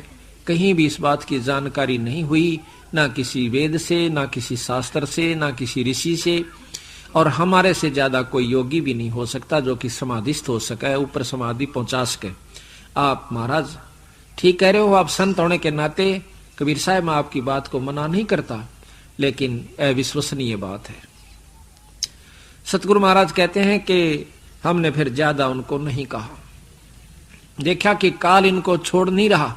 कहीं भी इस बात की जानकारी नहीं हुई, ना किसी वेद से, ना किसी शास्त्र से, ना किसी ऋषि से, और हमारे से ज्यादा कोई योगी भी नहीं हो सकता जो कि समाधिस्थ हो सके, ऊपर समाधि पहुंचा सके। आप महाराज ठीक कह रहे हो, आप संत होने के नाते कबीर साहब मैं आपकी बात को मना नहीं करता, लेकिन अविश्वसनीय बात है। सतगुरु महाराज कहते हैं कि हमने फिर ज्यादा उनको नहीं कहा। देखा कि काल इनको छोड़ नहीं रहा,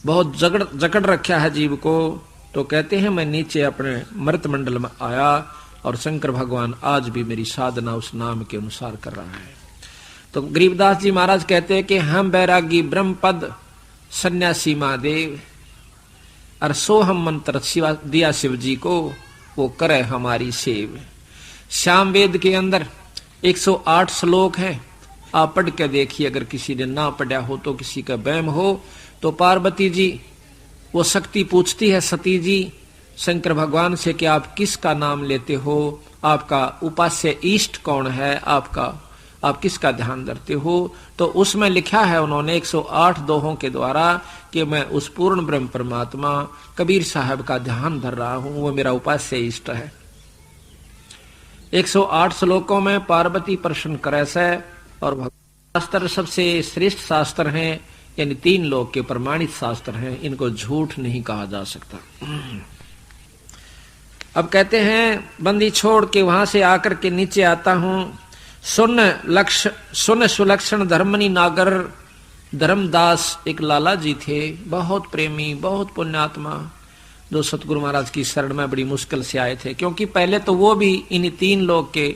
बहुत जकड़ रखा है जीव को। तो कहते हैं मैं नीचे अपने मृत मंडल में आया और शंकर भगवान आज भी मेरी साधना उस नाम के अनुसार कर रहा है। तो गरीबदास जी महाराज कहते हैं कि हम बैरागी ब्रह्म पद सन्यासी महादेव और सोहम मंत्र दिया शिव जी को, वो करे हमारी सेव। श्याम वेद के अंदर 108 श्लोक हैं, आप पढ़ के देखिए। अगर किसी ने ना पढ़ा हो तो, किसी का वहम हो तो, पार्वती जी वो शक्ति पूछती है सती जी शंकर भगवान से कि आप किसका नाम लेते हो, आपका उपास्य इष्ट कौन है, आप किसका ध्यान धरते हो। तो उसमें लिखा है उन्होंने 108 दोहों के द्वारा कि मैं उस पूर्ण ब्रह्म परमात्मा कबीर साहब का ध्यान धर रहा हूं, वो मेरा उपास्य इष्ट है। 108 श्लोकों में पार्वती प्रश्न करे से, और शास्त्र सबसे श्रेष्ठ शास्त्र हैं, यानी 3 लोक के प्रमाणित शास्त्र हैं, इनको झूठ नहीं कहा जा सकता। अब कहते हैं बंदी छोड़ के वहां से आकर के नीचे आता हूं। सुन सुलक्षण धर्मनी नागर धर्मदास एक लाला जी थे, बहुत प्रेमी, बहुत पुण्यात्मा, जो सतगुरु महाराज की शरण में बड़ी मुश्किल से आए थे। क्योंकि पहले तो वो भी इन 3 लोग के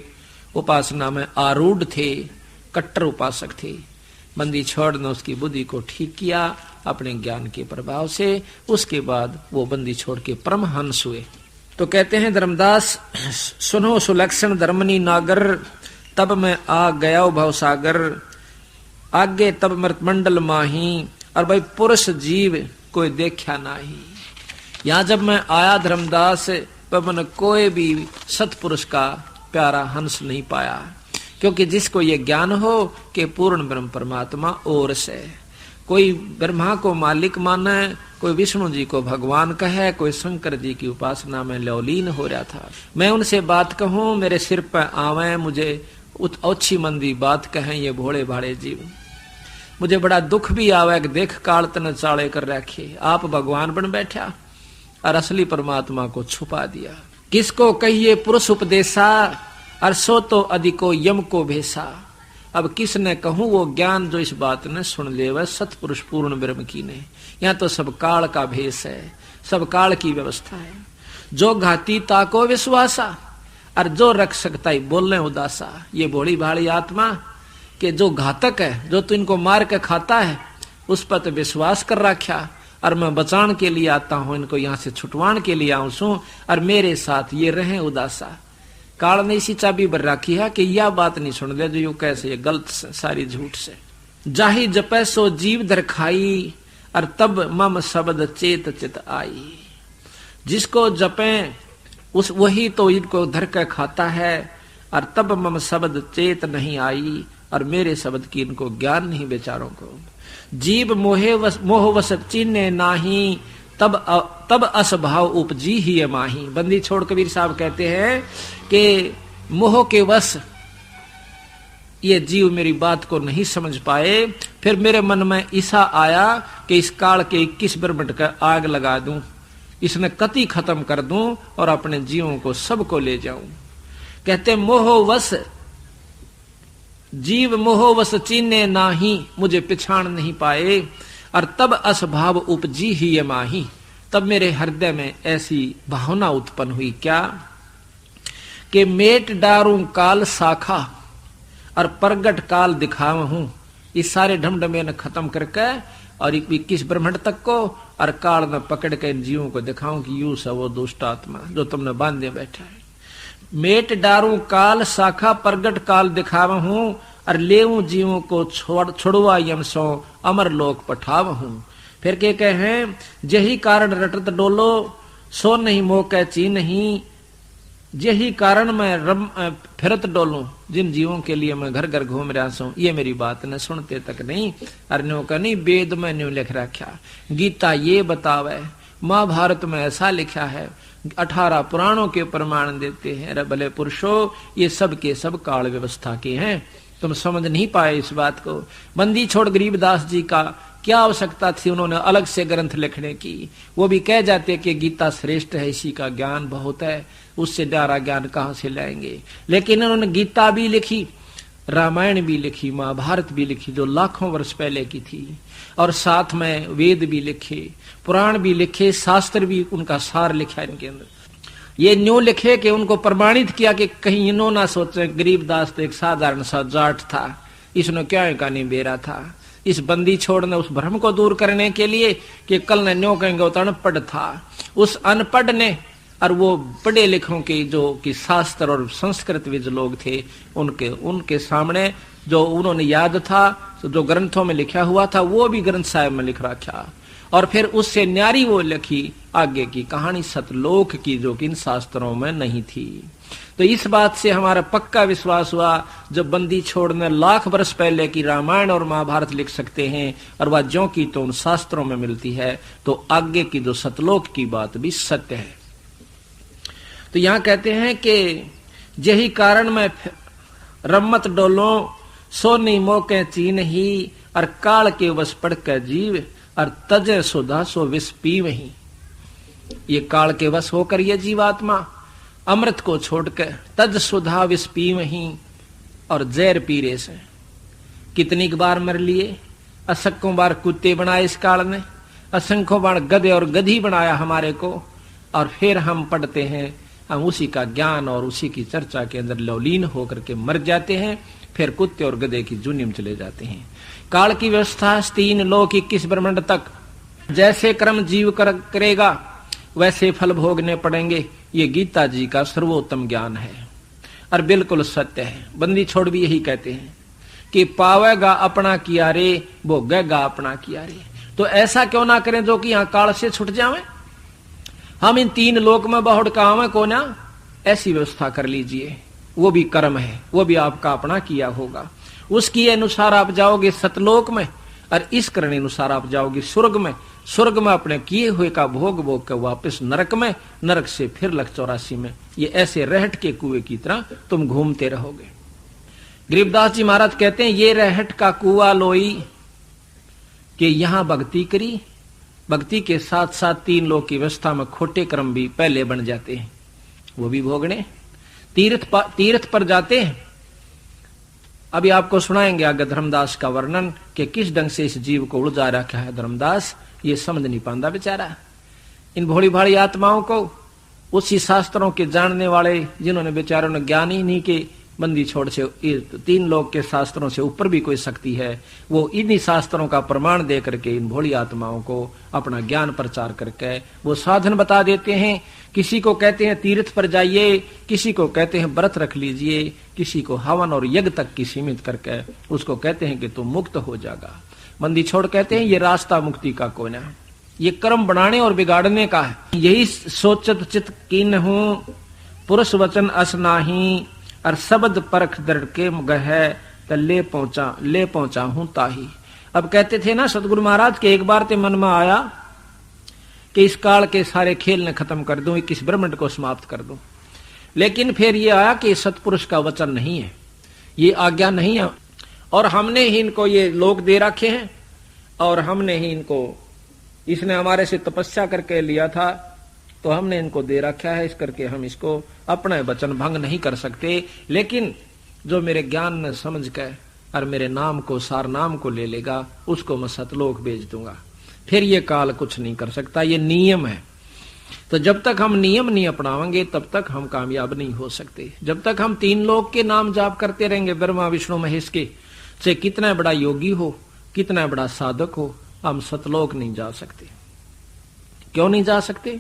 उपासना में आरूढ़ थे, कट्टर उपासक थे। बंदी छोड़ ने उसकी बुद्धि को ठीक किया अपने ज्ञान के प्रभाव से। उसके बाद वो बंदी छोड़ के परमहंस हुए। तो कहते हैं धर्मदास सुनो सुलक्षण धर्मनी नागर, तब मैं आ गया भवसागर, आगे तब मृतमंडल माही। और भाई पुरुष जीव कोई देखा नाही। यहाँ जब मैं आया धर्मदास, पवन कोई भी सतपुरुष का प्यारा हंस नहीं पाया, क्योंकि जिसको ये ज्ञान हो कि पूर्ण ब्रह्म परमात्मा और से, कोई ब्रह्मा को मालिक माने, कोई विष्णु जी को भगवान कहे, कोई शंकर जी की उपासना में लौलीन हो रहा था। मैं उनसे बात कहूं, मेरे सिर पर आवे, मुझे अच्छी मंदी बात कहें ये भोले भाड़े जीव। मुझे बड़ा दुख भी आवे कि देख काल तन चाले कर रखे, आप भगवान बन बैठा और असली परमात्मा को छुपा दिया। किसको कहिए पुरुष उपदेशा, और सो तो अधिको यम को भेसा। अब किसने कहूं वो ज्ञान जो इस बात ने सुन ले, वह सतपुरुष पूर्ण ब्रह्म की ने। यहाँ तो सब काल का भेष है, सब काल की व्यवस्था है। जो घाती ताको विश्वासा, और जो रख सकता ही बोलने उदासा। ये भोली भाड़ी आत्मा के जो घातक है, जो तू इनको मार के खाता है, उस पर तो विश्वास कर रखा, और मैं बचान के लिए आता हूं, इनको यहाँ से छुटवान के लिए आऊं सू, और मेरे साथ ये रहे उदासा। काल ने इसी चाबी बर रखी है कि यह बात नहीं सुन ले जो यू कैसे, ये गलत से, सारी झूठ से। जाहि जपै सो जीव धर खाई, और तब मम शब्द चेत चित आई। जिसको जपे उस वही तो इनको धर के खाता है, और तब मम शब्द चेत नहीं आई, और मेरे शब्द की इनको ज्ञान नहीं बेचारों को। जीव मोह वश चिन्ह नाही, तब असभाव उपजी ही माही। बंदी छोड़ कबीर साहब कहते हैं कि मोह के वश ये जीव मेरी बात को नहीं समझ पाए, फिर मेरे मन में ऐसा आया कि इस काल के 21 ब्रह्मंड का आग लगा दूं, इसने कति खत्म कर दूं, और अपने जीवों को सबको ले जाऊं। कहते मोहवश जीव मोहवश चीने नाही, मुझे पिछाड़ नहीं पाए, और तब असभाव उपजी ही ये माही। तब मेरे हृदय में ऐसी भावना उत्पन्न हुई क्या कि मेट डारूं काल शाखा, और प्रगट काल दिखाव हूं। इस सारे ढमढमे ने खत्म करके और 21 ब्रह्मंड तक को, और काल में पकड़ के इन जीवों को दिखाऊं कि यू सब वो दुष्ट आत्मा जो तुमने बांधे बैठा है। मेट डारूं काल शाखा, प्रगट काल दिखाव हूं, और लेऊं जीवों को छोड़वा यम सो अमर लोक पठाव हूं। फिर के कहे यही कारण रटत डोलो, सो नहीं मोह कै ची नहीं। यही कारण मैं फिरत डोलूं, जिन जीवों के लिए मैं घर घर घूम रहा हूं, ये मेरी बात न सुनते तक नहीं। अर्ण्यों का नहीं वेद में न्यू लिख रखा, गीता ये बतावे, महाभारत में ऐसा लिखा है, 18 पुराणों के प्रमाण देते हैं। रे भले पुरुषों, ये सब के सब काल व्यवस्था के हैं, तुम समझ नहीं पाए इस बात को। बंदी छोड़ गरीबदास जी का क्या आवश्यकता थी उन्होंने अलग से ग्रंथ लिखने की। वो भी कह जाते कि गीता श्रेष्ठ है, इसी का ज्ञान बहुत है, उससे न्यारा ज्ञान कहां से लाएंगे। लेकिन उन्होंने गीता भी लिखी, रामायण भी लिखी, महाभारत भी लिखी, जो लाखों वर्ष पहले की थी, और साथ में वेद भी लिखे, पुराण भी लिखे, शास्त्र भी उनका सार लिखा इनके अंदर। ये न्यू लिखे कि उनको प्रमाणित किया कि कहीं इन्हों ना सोचे गरीबदास तो एक साधारण सा जाट था, इसने क्या कहानी बेरा था। इस बंदी छोड़ ने उस भ्रम को दूर करने के लिए कि कल ने न्यो कहेंगे वो तो अनपढ़ था, उस अनपढ़ ने और वो पढ़े लिखों के जो कि शास्त्र और संस्कृत विद लोग थे, उनके सामने जो उन्होंने याद था, जो ग्रंथों में लिखा हुआ था, वो भी ग्रंथ साहिब में लिख रखा, और फिर उससे न्यारी वो लिखी आगे की कहानी सतलोक की, जो कि इन शास्त्रों में नहीं थी। तो इस बात से हमारा पक्का विश्वास हुआ, जब बंदी छोड़ने लाख वर्ष पहले की रामायण और महाभारत लिख सकते हैं, और वह ज्यों की तो उन शास्त्रों में मिलती है, तो आगे की जो सतलोक की बात भी सत्य है। तो यहां कहते हैं कि यही कारण मैं रम्मत डोलो, सो नहीं मोके चीन ही, और काल के वश पड़ कर जीव, और तजे सुधा सो विष पी वही। ये काल के वश होकर ये जीवात्मा अमृत को छोड़कर तज सुधा विष पी वही, और जहर पी रे से। कितनी बार मर लिए, असंख्यों बार कुत्ते बनाए इस काल ने, असंख्यों बार गधे और गधी बनाया हमारे को, और फिर हम पढ़ते हैं, हम उसी का ज्ञान और उसी की चर्चा के अंदर लवलीन होकर के मर जाते हैं, फिर कुत्ते और गधे की जुनी में चले जाते हैं। काल की व्यवस्था 3 लोक 21 ब्रह्मांड तक, जैसे कर्म जीव करेगा वैसे फल भोगने पड़ेंगे। ये गीता जी का सर्वोत्तम ज्ञान है और बिल्कुल सत्य है। बंदी छोड़ भी यही कहते हैं कि पावेगा अपना किया रे, भोगेगा अपना किया रे। तो ऐसा क्यों ना करें जो कि यहां काल से छुट जावे, हम इन 3 लोक में बहुत काम है को ना, ऐसी व्यवस्था कर लीजिए। वो भी कर्म है, वो भी आपका अपना किया होगा, उसकी अनुसार आप जाओगे सतलोक में, और इस करने अनुसार आप जाओगे स्वर्ग में, स्वर्ग में अपने किए हुए का भोग भोग के वापस नरक में, नरक से फिर 184 में। ये ऐसे रहट के कुएं की तरह तुम घूमते रहोगे। गरीबदास जी महाराज कहते हैं ये रहट का कुआ लोई कि यहां भक्ति करी, भक्ति के साथ साथ 3 लोक की व्यवस्था में खोटे कर्म भी पहले बन जाते हैं, वो भी भोगने। तीर्थ पर जाते हैं। अभी आपको सुनाएंगे आगे धर्मदास का वर्णन कि किस ढंग से इस जीव को उलझा रखा है धर्मदास, ये समझ नहीं पाता बेचारा। इन भोली भाली आत्माओं को उसी शास्त्रों के जानने वाले जिन्होंने बेचारों ने ज्ञान ही नहीं कि बंदी छोड़ से 3 लोक के शास्त्रों से ऊपर भी कोई शक्ति है, वो इन्हीं शास्त्रों का प्रमाण दे करके इन भोली आत्माओं को अपना ज्ञान प्रचार करके वो साधन बता देते हैं। किसी को कहते हैं तीर्थ पर जाइए, किसी को कहते हैं व्रत रख लीजिए, किसी को हवन और यज्ञ तक की सीमित करके उसको कहते हैं कि तुम मुक्त हो जाएगा। बंदी छोड़ कहते हैं ये रास्ता मुक्ति का कोई ना, ये कर्म बनाने और बिगाड़ने का है। यही सोचत चित कीन हूं पुरुष वचन अस नाही, और शब्द परख दृढ़ के गह त ले पहुंचा हूं ताही। अब कहते थे ना सतगुरु महाराज के एक बार ते मन में आया कि इस काल के सारे खेल ने खत्म कर दूं, इस ब्रह्मांड को समाप्त कर दूं, लेकिन फिर ये आया कि सतपुरुष का वचन नहीं है, ये आज्ञा नहीं है, और हमने ही इनको ये लोग दे रखे हैं, और हमने ही इनको, इसने हमारे से तपस्या करके लिया था तो हमने इनको दे रखा है, इस करके हम इसको अपना वचन भंग नहीं कर सकते। लेकिन जो मेरे ज्ञान में समझ के और मेरे नाम को सार नाम को ले लेगा उसको मैं सतलोक भेज दूंगा, फिर ये काल कुछ नहीं कर सकता, ये नियम है। तो जब तक हम नियम नहीं अपनाएंगे तब तक हम कामयाब नहीं हो सकते। जब तक हम 3 लोक के नाम जाप करते रहेंगे, ब्रह्मा विष्णु महेश के, से कितना बड़ा योगी हो, कितना बड़ा साधक हो, हम सतलोक नहीं जा सकते। क्यों नहीं जा सकते?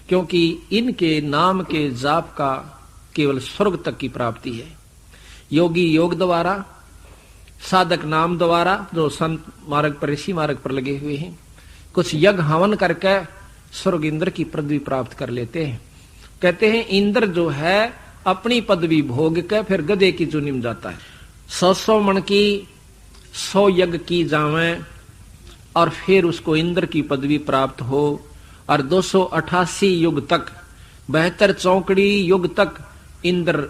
क्योंकि इनके नाम के जाप का केवल स्वर्ग तक की प्राप्ति है। योगी योग द्वारा, साधक नाम द्वारा, जो संत मार्ग पर, ऋषि मार्ग पर लगे हुए हैं, कुछ यज्ञ हवन करके स्वर्ग इंद्र की पदवी प्राप्त कर लेते हैं। कहते हैं इंद्र जो है अपनी पदवी भोग के फिर गधे की चुनी में जाता है। 100 मन की 100 यज्ञ की जावे और फिर उसको इंद्र की पदवी प्राप्त हो, और 288 युग तक, 72 चौकड़ी युग तक इंद्र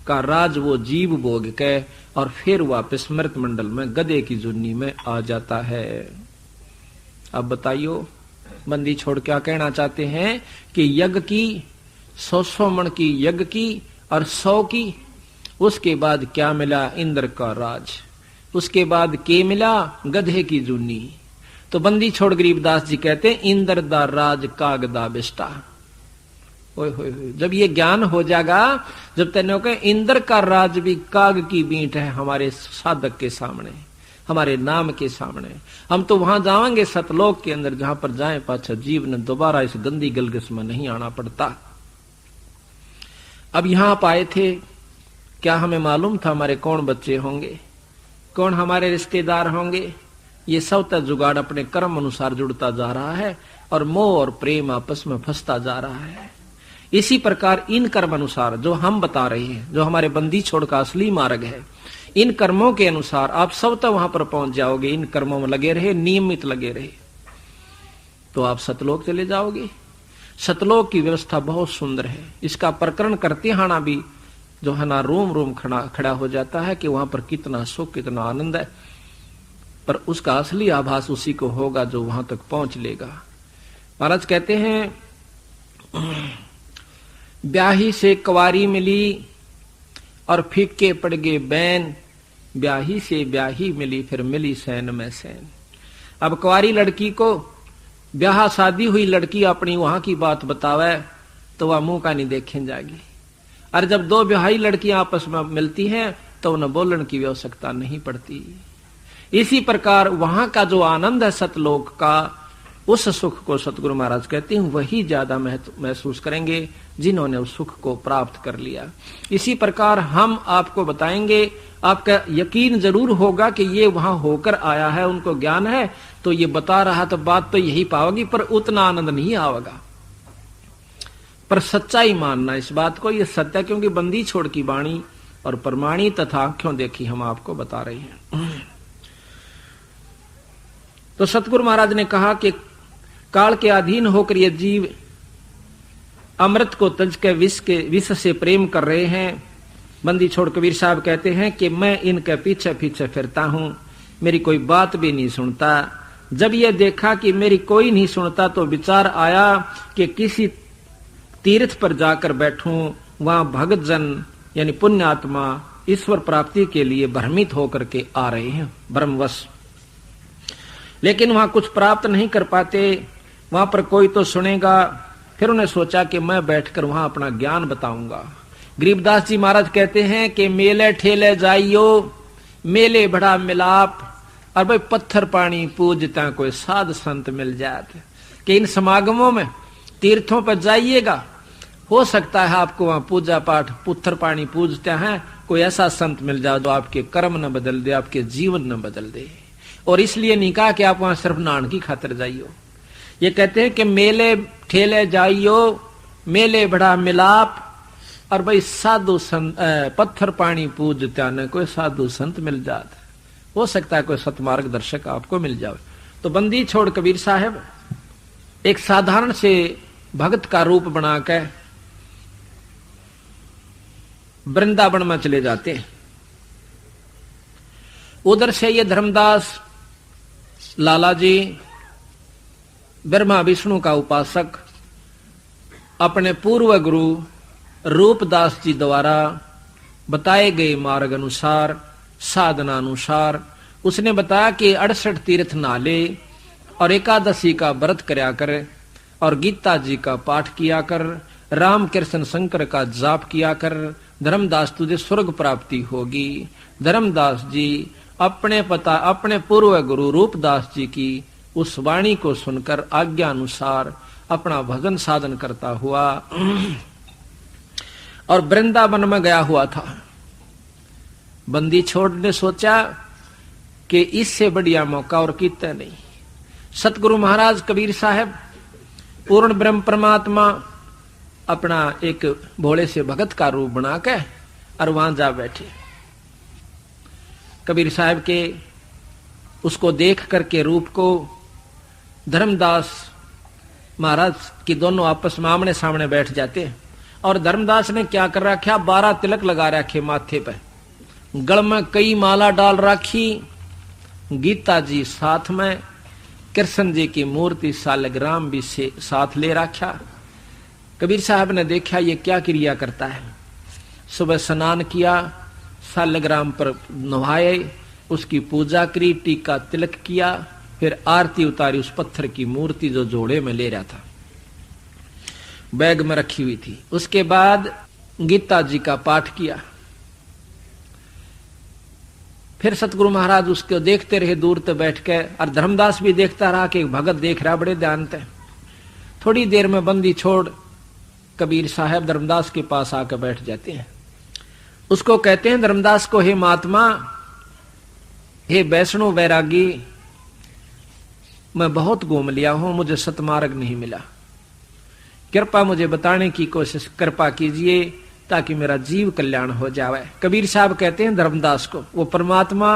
का राज वो जीव भोग के और फिर वापस मृत मंडल में गधे की जुन्नी में आ जाता है। अब बताइयो बंदी छोड़ क्या कहना चाहते हैं कि यज्ञ की 100 मन की यज्ञ की और 100 की, उसके बाद क्या मिला? इंद्र का राज। उसके बाद के मिला? गधे की जुन्नी। तो बंदी छोड़ गरीबदास जी कहते हैं इंद्र दा राज कागदा बिस्टा। ओए होए होए, जब ये ज्ञान हो जाएगा, जब तेने कहे इंद्र का राज भी काग की बींट है हमारे साधक के सामने, हमारे नाम के सामने, हम तो वहां जाएंगे सतलोक के अंदर, जहां पर जाए पाछा जीव ने दोबारा इस गंदी गलगस में नहीं आना पड़ता। अब यहां आप आए थे, क्या हमें मालूम था हमारे कौन बच्चे होंगे, कौन हमारे रिश्तेदार होंगे? ये सब तक जुगाड़ अपने कर्म अनुसार जुड़ता जा रहा है और मोह और प्रेम आपस में फंसता जा रहा है। इसी प्रकार इन कर्म अनुसार जो हम बता रहे हैं, जो हमारे बंदी छोड़ का असली मार्ग है, इन कर्मों के अनुसार आप सब तक वहां पर पहुंच जाओगे। इन कर्मों में लगे रहे, नियमित लगे रहे, तो आप सतलोक चले जाओगे। सतलोक की व्यवस्था बहुत सुंदर है। इसका प्रकरण करते हाना भी जो है ना रोम रोम खड़ा हो जाता है कि वहां पर कितना सुख, कितना आनंद है, पर उसका असली आभास उसी को होगा जो वहां तक पहुंच लेगा। महाराज कहते हैं ब्याही से कुंवारी मिली और फीके पड़ गए बैन, ब्याही से ब्याही मिली फिर मिली सैन में सैन। अब कुंवारी लड़की को ब्याह शादी हुई लड़की अपनी वहां की बात बतावे तो वह मुंह का नहीं देखें जाएगी, और जब 2 ब्याही लड़कियां आपस में मिलती हैं तो उन्हें बोलने की आवश्यकता नहीं पड़ती। इसी प्रकार वहां का जो आनंद है सतलोक का, उस सुख को सतगुरु महाराज कहते हैं वही ज्यादा महसूस करेंगे जिन्होंने उस सुख को प्राप्त कर लिया। इसी प्रकार हम आपको बताएंगे, आपका यकीन जरूर होगा कि ये वहां होकर आया है, उनको ज्ञान है, तो ये बता रहा तो बात तो यही पाओगी, पर उतना आनंद नहीं आवेगा। पर सच्चाई मानना इस बात को, ये सत्य, क्योंकि बंदी छोड़ की वाणी और प्रमाणी तथा आंखों देखी हम आपको बता रहे हैं। तो सतगुरु महाराज ने कहा कि काल के अधीन होकर ये जीव अमृत को तज के विष से प्रेम कर रहे हैं। बंदी छोड़ कबीर साहब कहते हैं कि मैं इनके पीछे पीछे फिरता हूं, मेरी कोई बात भी नहीं सुनता। जब ये देखा कि मेरी कोई नहीं सुनता तो विचार आया कि किसी तीर्थ पर जाकर बैठूं, वहां भगत जन यानी पुण्य आत्मा ईश्वर प्राप्ति के लिए भ्रमित होकर के आ रहे हैं भ्रमवश, लेकिन वहां कुछ प्राप्त नहीं कर पाते, वहां पर कोई तो सुनेगा। फिर उन्हें सोचा कि मैं बैठकर वहां अपना ज्ञान बताऊंगा। गरीबदास जी महाराज कहते हैं कि मेले ठेले जाइयो, मेले बड़ा मिलाप, और भाई पत्थर पानी पूजता कोई साध संत मिल जाते। कि इन समागमों में तीर्थों पर जाइएगा, हो सकता है आपको वहां पूजा पाठ पत्थर पानी पूजते हैं कोई ऐसा संत मिल जाए जो आपके कर्म न बदल दे, आपके जीवन न बदल दे। और इसलिए नहीं कहा कि आप वहां सिर्फ नान की खातिर जाइयो। ये कहते हैं कि मेले ठेले जाइयो, मेले बड़ा मिलाप, और भाई साधु संत पत्थर पानी पूजता न कोई साधु संत मिल जाते, हो सकता है कोई सतमार्ग दर्शक आपको मिल जाए। तो बंदी छोड़ कबीर साहब एक साधारण से भक्त का रूप बनाकर वृंदावन में चले जाते हैं। उधर से ये धर्मदास लाला जी ब्रह्मा विष्णु का उपासक अपने पूर्व गुरु रूपदास जी द्वारा बताए गए मार्ग अनुसार साधना अनुसार उसने बताया कि 68 तीर्थ नाले और एकादशी का व्रत करया कर, और गीता जी का पाठ किया कर, राम कृष्ण शंकर का जाप किया कर, धर्मदास तुझे स्वर्ग प्राप्ति होगी। धर्मदास जी अपने पूर्व गुरु रूपदास जी की उस वाणी को सुनकर आज्ञा अनुसार अपना भजन साधन करता हुआ और वृंदावन में गया हुआ था। बंदी छोड़ ने सोचा कि इससे बढ़िया मौका और कितना नहीं। सतगुरु महाराज कबीर साहब पूर्ण ब्रह्म परमात्मा अपना एक भोले से भगत का रूप बना के और वहां जा बैठे। कबीर साहब के उसको देख करके रूप को धर्मदास महाराज की दोनों आपस में आमने सामने बैठ जाते। और धर्मदास ने क्या कर रखा, 12 तिलक लगा रखे माथे पे, गल में कई माला डाल रखी, गीता जी साथ में, कृष्ण जी की मूर्ति सालग्राम भी से साथ ले रखा। कबीर साहब ने देखा ये क्या क्रिया करता है। सुबह स्नान किया, सालग्राम पर नहाए, उसकी पूजा करी, टीका तिलक किया, फिर आरती उतारी उस पत्थर की मूर्ति जो जोड़े में ले रहा था, बैग में रखी हुई थी। उसके बाद गीता जी का पाठ किया। फिर सतगुरु महाराज उसको देखते रहे दूर से बैठ के, और धर्मदास भी देखता रहा कि भगत देख रहा बड़े ध्यान से। थोड़ी देर में बंदी छोड़ कबीर साहब धर्मदास के पास आकर बैठ जाते हैं। उसको कहते हैं धर्मदास को, हे महात्मा, हे वैष्णव वैरागी, मैं बहुत घूम लिया हूं, मुझे सतमार्ग नहीं मिला, कृपा मुझे बताने की कोशिश कृपा कीजिए ताकि मेरा जीव कल्याण हो जाए। कबीर साहब कहते हैं धर्मदास को, वो परमात्मा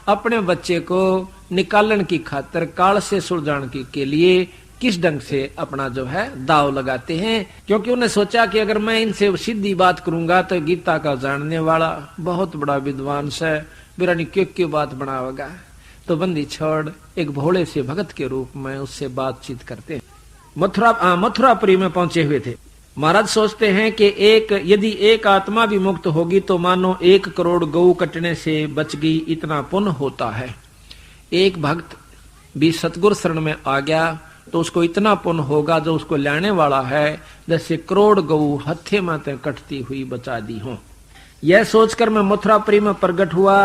अपने बच्चे को निकालने की खातिर काल से सुलझाने के लिए किस ढंग से अपना जो है दाव लगाते हैं। क्योंकि उन्हें सोचा कि अगर मैं इनसे सीधी बात करूंगा तो गीता का जानने वाला बहुत बड़ा विद्वान है, मेरा क्यों बात बनावेगा। तो बंदी छोड़ एक भोले से भगत के रूप में उससे बातचीत करते हैं। मथुरापुरी में पहुंचे हुए थे। महाराज सोचते हैं कि यदि एक आत्मा भी मुक्त होगी तो मानो 1 करोड़ गऊ कटने से बच गई, इतना पुण्य होता है। एक भक्त भी सतगुरु शरण में आ गया तो उसको इतना पुण्य होगा जो उसको लाने वाला है जैसे करोड़ गऊ हत्थे माते कटती हुई बचा दी हो। यह सोचकर मैं मथुरापुरी में प्रकट हुआ।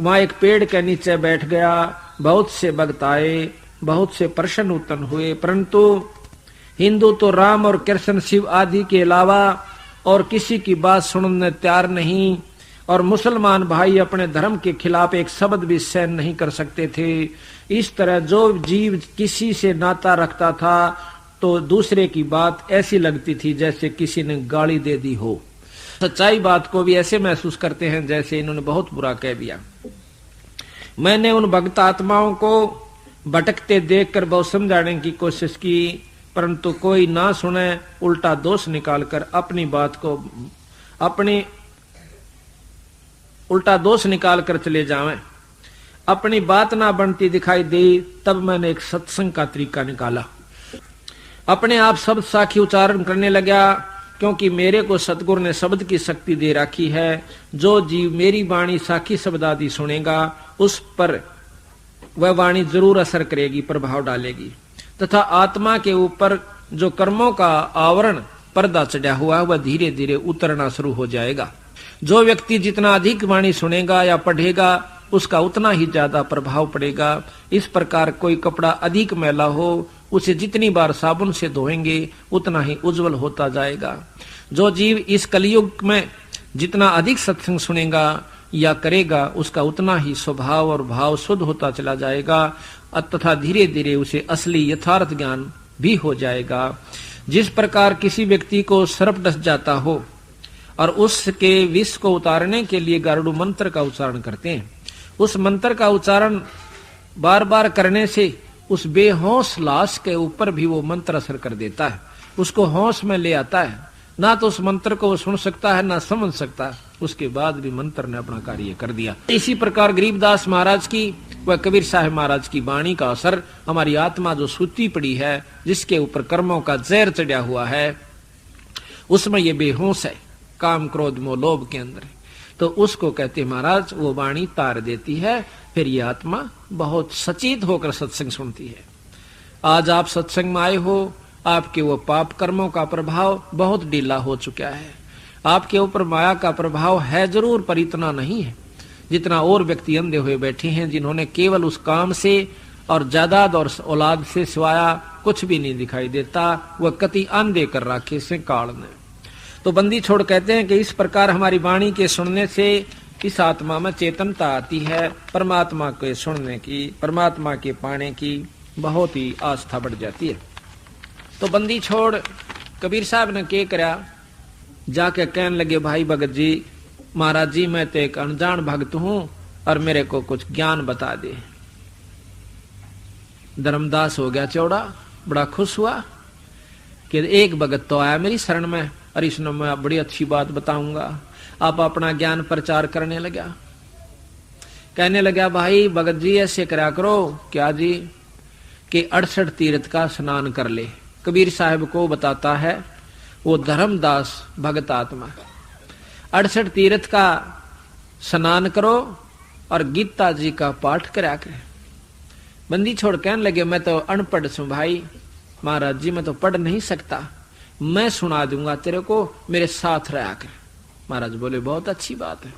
वहां एक पेड़ के नीचे बैठ गया। बहुत से भक्त आए, बहुत से प्रश्न उत्पन्न हुए, परंतु हिंदू तो राम और कृष्ण शिव आदि के अलावा और किसी की बात सुनने तैयार नहीं। और मुसलमान भाई अपने धर्म के खिलाफ एक शब्द भी सहन नहीं कर सकते थे। इस तरह जो जीव किसी से नाता रखता था तो दूसरे की बात ऐसी लगती थी जैसे किसी ने गाली दे दी हो। सच्चाई बात को भी ऐसे महसूस करते हैं जैसे इन्होंने बहुत बुरा कह दिया। मैंने उन भक्त आत्माओं को भटकते देखकर बहुत समझाने की कोशिश की, परंतु कोई ना सुने, उल्टा दोष निकालकर अपनी बात को उल्टा दोष निकालकर चले जावें। अपनी बात ना बनती दिखाई दी, तब मैंने एक सत्संग का तरीका निकाला। अपने आप शब्द साखी उच्चारण करने लगा, क्योंकि मेरे को सतगुरु ने शब्द की शक्ति दे रखी है। जो जीव मेरी वाणी साखी शब्द आदि सुनेगा उस पर वह वाणी जरूर असर करेगी, प्रभाव डालेगी, तथा आत्मा के ऊपर जो कर्मों का आवरण पर्दा चढ़ा हुआ है वह धीरे धीरे उतरना शुरू हो जाएगा। जो व्यक्ति जितना अधिक वाणी सुनेगा या पढ़ेगा उसका उतना ही ज्यादा प्रभाव पड़ेगा। इस प्रकार कोई कपड़ा अधिक मैला हो उसे जितनी बार साबुन से धोएंगे उतना ही उज्जवल होता जाएगा। जो जीव इस कलयुग में जितना अधिक सत्संग सुनेगा या करेगा उसका उतना ही स्वभाव और भाव शुद्ध होता चला जाएगा, तथा धीरे धीरे उसे असली यथार्थ ज्ञान भी हो जाएगा। जिस प्रकार किसी व्यक्ति को सर्प डस जाता हो और उसके विष को उतारने के लिए गारुड़ मंत्र का उच्चारण करते हैं, उस मंत्र का उच्चारण बार बार करने से उस बेहोश लाश के ऊपर भी वो मंत्र असर कर देता है, उसको होश में ले आता है। ना तो उस मंत्र को वो सुन सकता है ना समझ सकता है, उसके बाद भी मंत्र ने अपना कार्य कर दिया। इसी प्रकार गरीबदास महाराज की व कबीर साहब महाराज की वाणी का असर हमारी आत्मा जो सूती पड़ी है, जिसके ऊपर कर्मों का जहर चढ़ा हुआ है, उसमें ये बेहोश है, काम क्रोध मोह लोभ के अंदर, तो उसको कहते महाराज वो वाणी तार देती है। फिर ये आत्मा बहुत सचेत होकर सत्संग सुनती है। आज आप सत्संग में आए हो, आपके वो पाप कर्मों का प्रभाव बहुत ढीला हो चुका है। आपके ऊपर माया का प्रभाव है जरूर, पर इतना नहीं है जितना और व्यक्ति अंधे हुए बैठे हैं, जिन्होंने केवल उस काम से और जायदाद और औलाद से सिवाया कुछ भी नहीं दिखाई देता, वह कति अंधे कर रखे से काल ने। तो बंदी छोड़ कहते हैं कि इस प्रकार हमारी वाणी के सुनने से इस आत्मा में चेतनता आती है, परमात्मा के सुनने की, परमात्मा के पाने की बहुत ही आस्था बढ़ जाती है। तो बंदी छोड़ कबीर साहब ने क्या करा, जाके कहने लगे भाई भगत जी, महाराज जी मैं तो एक अनजान भक्त हूं और मेरे को कुछ ज्ञान बता दे। धर्मदास हो गया चौड़ा, बड़ा खुश हुआ कि एक भगत तो आया मेरी शरण में और इसने मैं बड़ी अच्छी बात बताऊंगा। आप अपना ज्ञान प्रचार करने लगा, कहने लगा भाई भगत जी ऐसे करा करो क्या जी कि 68 तीर्थ का स्नान कर ले। कबीर साहब को बताता है वो धर्मदास भगत आत्मा, 68 तीर्थ का स्नान करो और गीता जी का पाठ करा कर। बंदी छोड़ कहने लगे मैं तो अनपढ़ हूं भाई, महाराज जी मैं तो पढ़ नहीं सकता, मैं सुना दूंगा तेरे को, मेरे साथ रहा कर। महाराज बोले बहुत अच्छी बात है।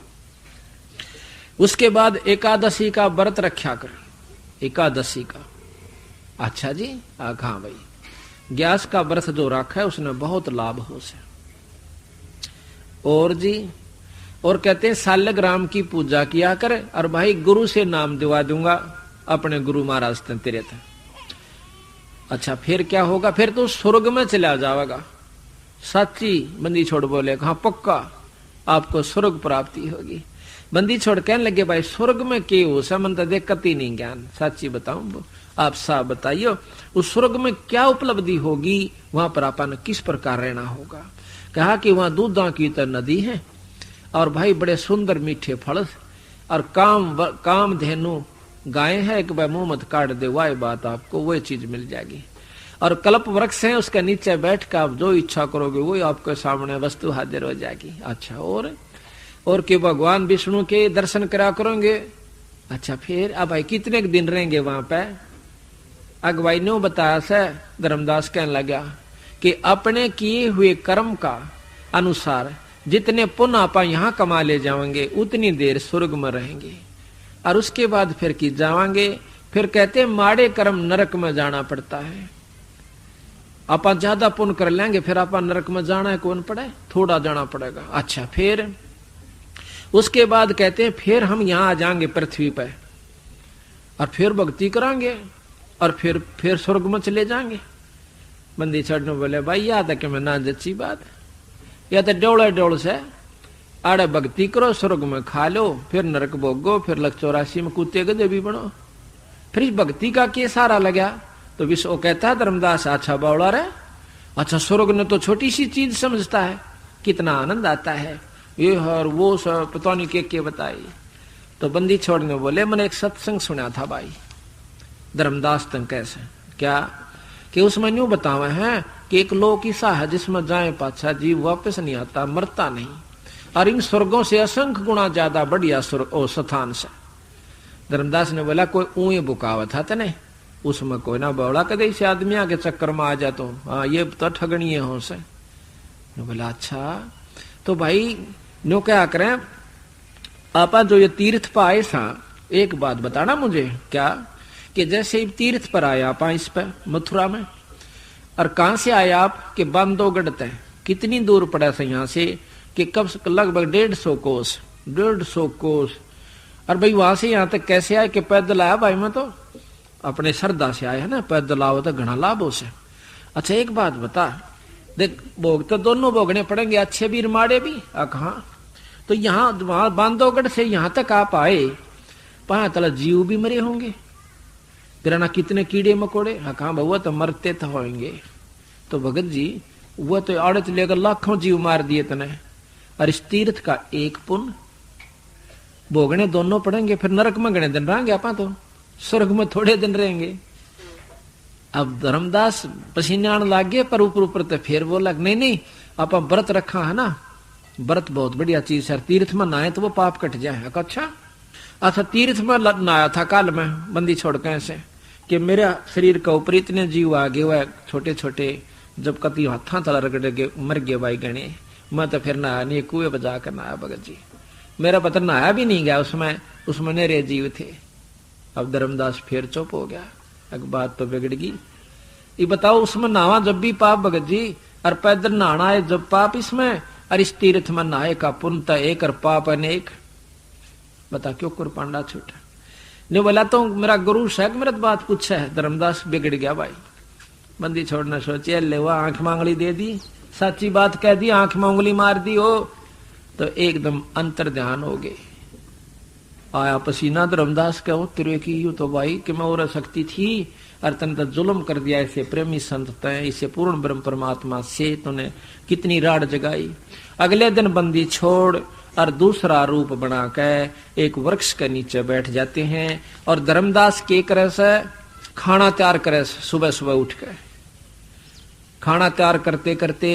उसके बाद एकादशी का व्रत रखा कर। एकादशी का, अच्छा जी, हाँ भाई, ग्यास का व्रत जो रखा है उसने बहुत लाभ हो से। और जी, और कहते हैं सालग्राम की पूजा किया कर, और भाई गुरु से नाम दिवा दूंगा अपने गुरु महाराज तेरे थे। अच्छा फिर क्या होगा, फिर तो स्वर्ग में चला जाएगा। सच्ची? बंदी छोड़ बोले हाँ पक्का आपको स्वर्ग प्राप्ति होगी। बंदी छोड़ कहने लगे भाई स्वर्ग में के हो समन तो देखती ही नहीं ज्ञान, सच्ची बताऊं आप साहब बताइयो उस स्वर्ग में क्या उपलब्धि होगी, वहां पर अपन किस प्रकार रहना होगा। कहा कि वहां दूधा की तो नदी है और भाई बड़े सुंदर मीठे फल और काम धेनु गाय है, एक बार मुंह मत काट दे, वह बात आपको वही चीज मिल जाएगी। और कल्प वृक्ष है, उसके नीचे बैठ कर आप जो इच्छा करोगे वही आपके सामने वस्तु हाजिर हो जाएगी। अच्छा और कि भगवान विष्णु के दर्शन करा करोगे। अच्छा फिर अब भाई कितने दिन रहेंगे वहां पे। अगवाई ने बताया से धर्मदास कहने लगा कि अपने किए हुए कर्म का अनुसार जितने पुण्य आप यहाँ कमा ले जाएंगे उतनी देर स्वर्ग में रहेंगे और उसके बाद फिर की जावांगे। फिर कहते माड़े कर्म नरक में जाना पड़ता है। आप ज्यादा पुण्य कर लेंगे फिर आप नरक में जाना है कौन पड़े, थोड़ा जाना पड़ेगा। अच्छा फिर उसके बाद कहते हैं फिर हम यहां आ जाएंगे पृथ्वी पर और फिर भक्ति करांगे और फिर स्वर्ग में चले जाएंगे। बंदी चढ़ने बोले भाई याद है कि मैं ना जच्ची बात या तो डोले डोल से आड़े भक्ति करो, स्वर्ग में खा लो, फिर नरक भोगो, फिर 84 में कूते गधे भी बनो। फिर इस भक्ति का के सारा लगा तो विश्व कहता है धर्मदास अच्छा बावड़ा रे, अच्छा स्वर्ग ने तो छोटी सी चीज समझता है, कितना आनंद आता है ये और वो सब पता नहीं के बताई। तो बंदी छोड़ने बोले मैंने एक सत्संग सुना था भाई धर्मदास तंग कैसे क्या कि उसमें यूं बतावा है कि एक लोक ऐसा है जिसमें जाए पाछा जीव वापस नहीं आता, मरता नहीं, और इन स्वर्गों से असंख्य गुना ज्यादा बढ़िया स्थान से। धर्मदास ने बोला कोई ऊए बुकावत था तने उसमें कोई ना बौड़ा कदे से आदमी आके चक्कर में आ जा तो हाँ ये तो ठगनी है हो से। बोला अच्छा तो भाई नो क्या करें आपा जो ये तीर्थ पर आए था एक बात बताना मुझे क्या कि जैसे तीर्थ पर आए आप इस पर मथुरा में और कहां से आए आप कि बांधवगढ़ तय कितनी दूर पड़ा था यहाँ से कि कब लगभग 150 कोस और भाई वहां से यहाँ तक कैसे आए कि पैदल आया भाई मैं तो अपने श्रद्धा से आया है ना, पैदल आओ तो घना लाभ हो से। अच्छा एक बात बता देख भोग तो दोनों भोगने पड़ेंगे, अच्छे भी माड़े भी कहा तो यहाँ वहां बांधवगढ़ से यहाँ तक आप आए पहा तला जीव भी मरे होंगे तेरा ना कितने कीड़े मकोड़े कहा बहुआ तो मरते तो होंगे। तो भगत जी वो तो आड़त लेकर लाखों जीव मार दिए तने और इस तीर्थ का एक पुण्य भोगने दोनों पड़ेंगे, फिर नरक में गणे दिन रहेंगे आपा तो स्वर्ग में थोड़े दिन रहेंगे। अब धर्मदास पसीने आने लग गए पर ऊपर तो फिर बोला नहीं आप व्रत रखा है ना, व्रत बहुत बढ़िया चीज है, तीर्थ में नहाए तो वो पाप कट जाए। अच्छा तीर्थ में नहाया था काल में बंदी छोड़ के ऐसे कि मेरे शरीर के ऊपर इतने जीव आ गए हुए छोटे छोटे जब कति हाथा तला रगड़ के मर गए भाई गणे, मैं तो फिर नहाया नहीं, कुएं बजा कर नहाया भगत जी, मेरा पता नहाया भी नहीं गया उसमें नरे जीव थे। अब धर्मदास फिर चुप हो गया, एक बात तो बिगड़ गई। ये बताओ उसमें नहावा जब भी पाप भगत जी और पैदल नहाना है जब पाप इसमें और इस तीर्थ में नहाए का पुण्य एक और पाप अनेक, बता क्यों कुरपांडा छूटा ने बोला तो मेरा गुरु साहब मेरा बात पूछा है। धर्मदास बिगड़ गया भाई, बंदी छोड़ना सोचे ले वो आंख मांगली दे दी, सच्ची बात कह दी, आंख में उंगली मार दी हो तो एकदम अंतर ध्यान हो गए। आया पसीना धर्मदास का तेरे की यू तो भाई कि मैं और शक्ति थी और तन तो जुल्म कर दिया इसे प्रेमी संत तय इसे पूर्ण ब्रह्म परमात्मा से तूने कितनी राड जगाई। अगले दिन बंदी छोड़ और दूसरा रूप बना के एक वृक्ष के नीचे बैठ जाते हैं और धर्मदास के करे से खाना तैयार करे, सुबह सुबह उठ के खाना तैयार करते करते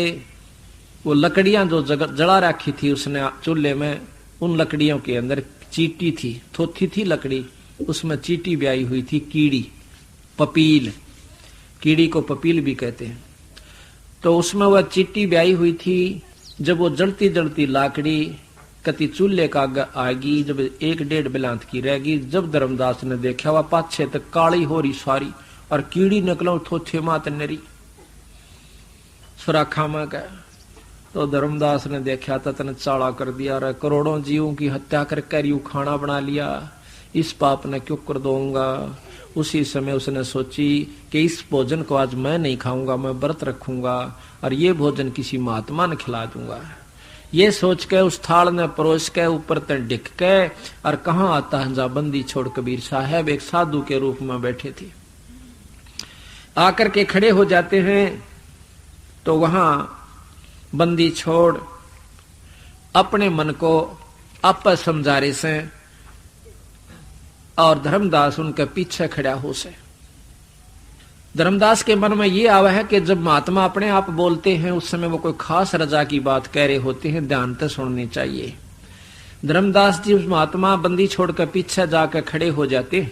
वो लकड़ियां जो जला रखी थी उसने चूल्हे में, उन लकड़ियों के अंदर चीटी थी, थोथी थी लकड़ी, उसमें चीटी ब्याई हुई थी, कीड़ी पपील, कीड़ी को पपील भी कहते हैं। तो उसमें वह चीटी ब्याई हुई थी। जब वो जलती जलती लाकड़ी कति चूल्हे का आएगी, जब 1-1.5 बिलांत की रहेगी, जब धर्मदास ने देखा वह पाछे तक काली हो रही सारी और कीड़ी निकलो थोथे मात नरी सुराखा में गए। तो धर्मदास ने देखा तो तने चाड़ा कर दिया, रे करोड़ों जीवों की हत्या करके यू खाना बना लिया, इस पाप ने क्यों कर दूंगा। उसी समय उसने सोची कि इस भोजन को आज मैं नहीं खाऊंगा, मैं व्रत रखूंगा और ये भोजन किसी महात्मा ने खिला दूंगा। ये सोच के उस थाल ने परोस के ऊपर तक डिक के और कहाँ आता हंजा बंदी छोड़ कबीर साहब एक साधु के रूप में बैठे थे, आकर के खड़े हो जाते हैं। तो वहां बंदी छोड़ अपने मन को आपस समझा रहे से और धर्मदास उनके पीछे खड़ा हो से। धर्मदास के मन में ये आवा है कि जब महात्मा अपने आप बोलते हैं उस समय वो कोई खास रजा की बात कह रहे होते हैं, ध्यान से सुननी चाहिए। धर्मदास जी उस महात्मा बंदी छोड़कर पीछे जाकर खड़े हो जाते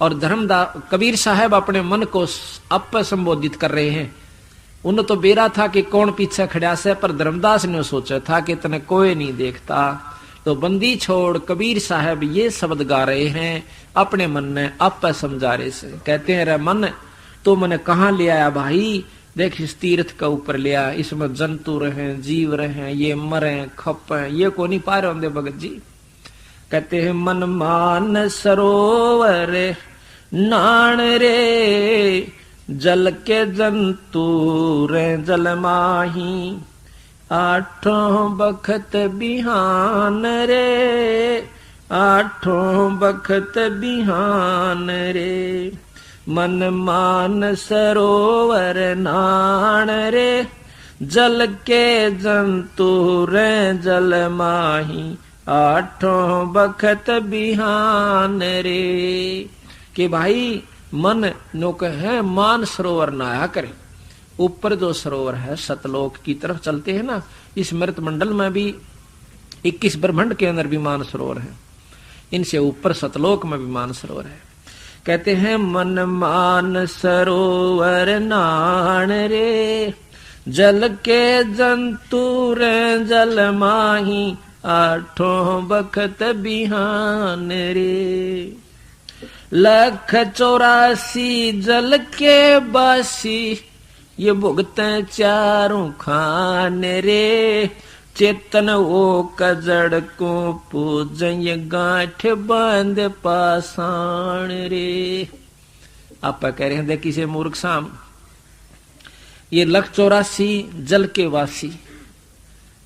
और धर्मदास कबीर साहब अपने मन को आप संबोधित कर रहे हैं। उन तो बेरा था कि कौन पीछे खड़ा से, पर धर्मदास ने सोचा था कि तने कोई नहीं देखता। तो बंदी छोड़ कबीर साहब ये शब्द गा रहे हैं अपने मन ने आप समझा रहे से, कहते हैं रे मन तो मैंने कहाँ ले आया भाई, देख इस तीर्थ का ऊपर लिया, इसमें जंतु रहे, जीव रहे, ये मरे खपे, ये को नहीं पा रहे होंगे भगत जी। कहते हैं मन मान सरोवर नान रे, जल के जंतु रे जल माही, आठों बखत बिहान रे, आठों बखत बिहान रे। मन मान सरोवर नान रे, जल के जंतु रे जल माही, आठों बखत बिहान रे। कि भाई मन नोक है मान सरोवर नहाया करे। ऊपर जो सरोवर है सतलोक की तरफ चलते हैं ना, इस मृत मंडल में भी 21 ब्रह्मांड के अंदर भी मान सरोवर है, इनसे ऊपर सतलोक में भी मान सरोवर है। कहते हैं मन मान सरोवर नान रे, जल के जंतु रे जल माही, आठों बखत बिहान रे। 184 जल के बासी, ये भुगते चारों खान रे। चेतन वो कजड़ को पूजय, गांठ बांध पाषाण रे। आप कह रहे हैं देखिए से मूर्ख साम, ये 184 जल के वासी,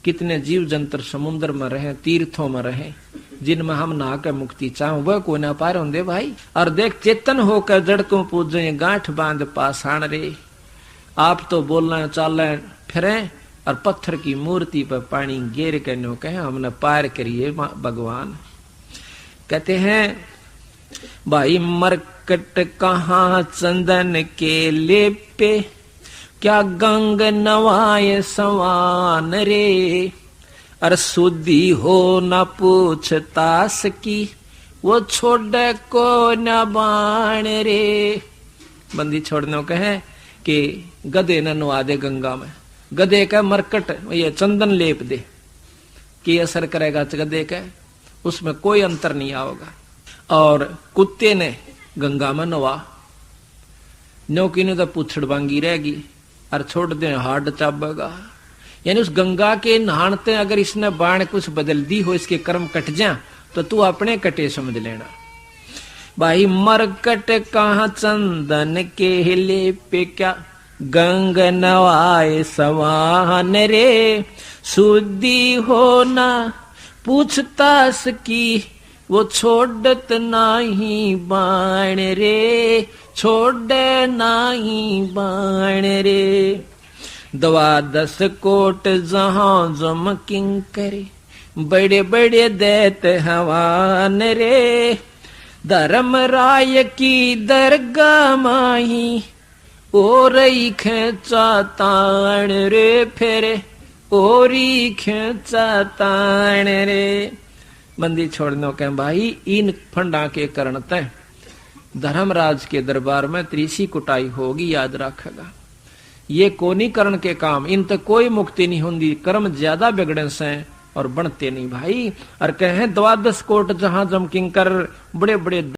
कितने जीव जंतर समुद्र में रहे, तीर्थों में रहे, जिनमें हम नहा के मुक्ति चाहो, वह कोई ना पा रहे होंगे भाई। और देख चेतन होकर जड़ को पूजे, गांठ बांध पाषाण रे। आप तो बोलना चाल फिरे और पत्थर की मूर्ति पर पानी गेर के नो कहे हमने पार करिए भगवान। कहते हैं भाई मरकट कहाँ चंदन के लेपे, क्या गंग नवाए सवान रे। और शुद्धि हो न पूछतास की, वो छोड़ को न बाण रे। बंदी छोड़ने को है कि गधे न नवा दे गंगा में, गधे का मरकट ये चंदन लेप दे कि असर करेगा गधे का, उसमें कोई अंतर नहीं आओगा। और कुत्ते ने गंगा में नवा, न्योकी ने तो पूछड़ बांगी रहेगी और छोड़ दे हार्ड चाबेगा। यानी उस गंगा के नहानते अगर इसने बाण कुछ बदल दी हो, इसके कर्म कट जा, तो तू अपने कटे समझ लेना। भाई मरकट कहाँ चंदन के लेपे, क्या गंग नवाए सवान रे। शुद्धि हो ना पूछतास की, वो छोड़त नाही बाण रे, छोड़ नाही बाण रे। 12 कोट जहां जम किंकरे, बड़े बड़े दैत हवान रे। धर्म राय की दरगाह माही, ओरई खेचा ताण रे फेरे, ओरी खेचा ताण रे। बंदी छोड़ने के भाई इन फंडा के कारण तय धर्मराज के दरबार में त्रिसी कुटाई होगी, याद रखेगा। ये कोनी करण के काम, इन तक कोई मुक्ति नहीं होती, कर्म ज्यादा बिगड़े से और बनते नहीं भाई। और कहे 12 कोट जहां जम किंकर, बड़े बड़े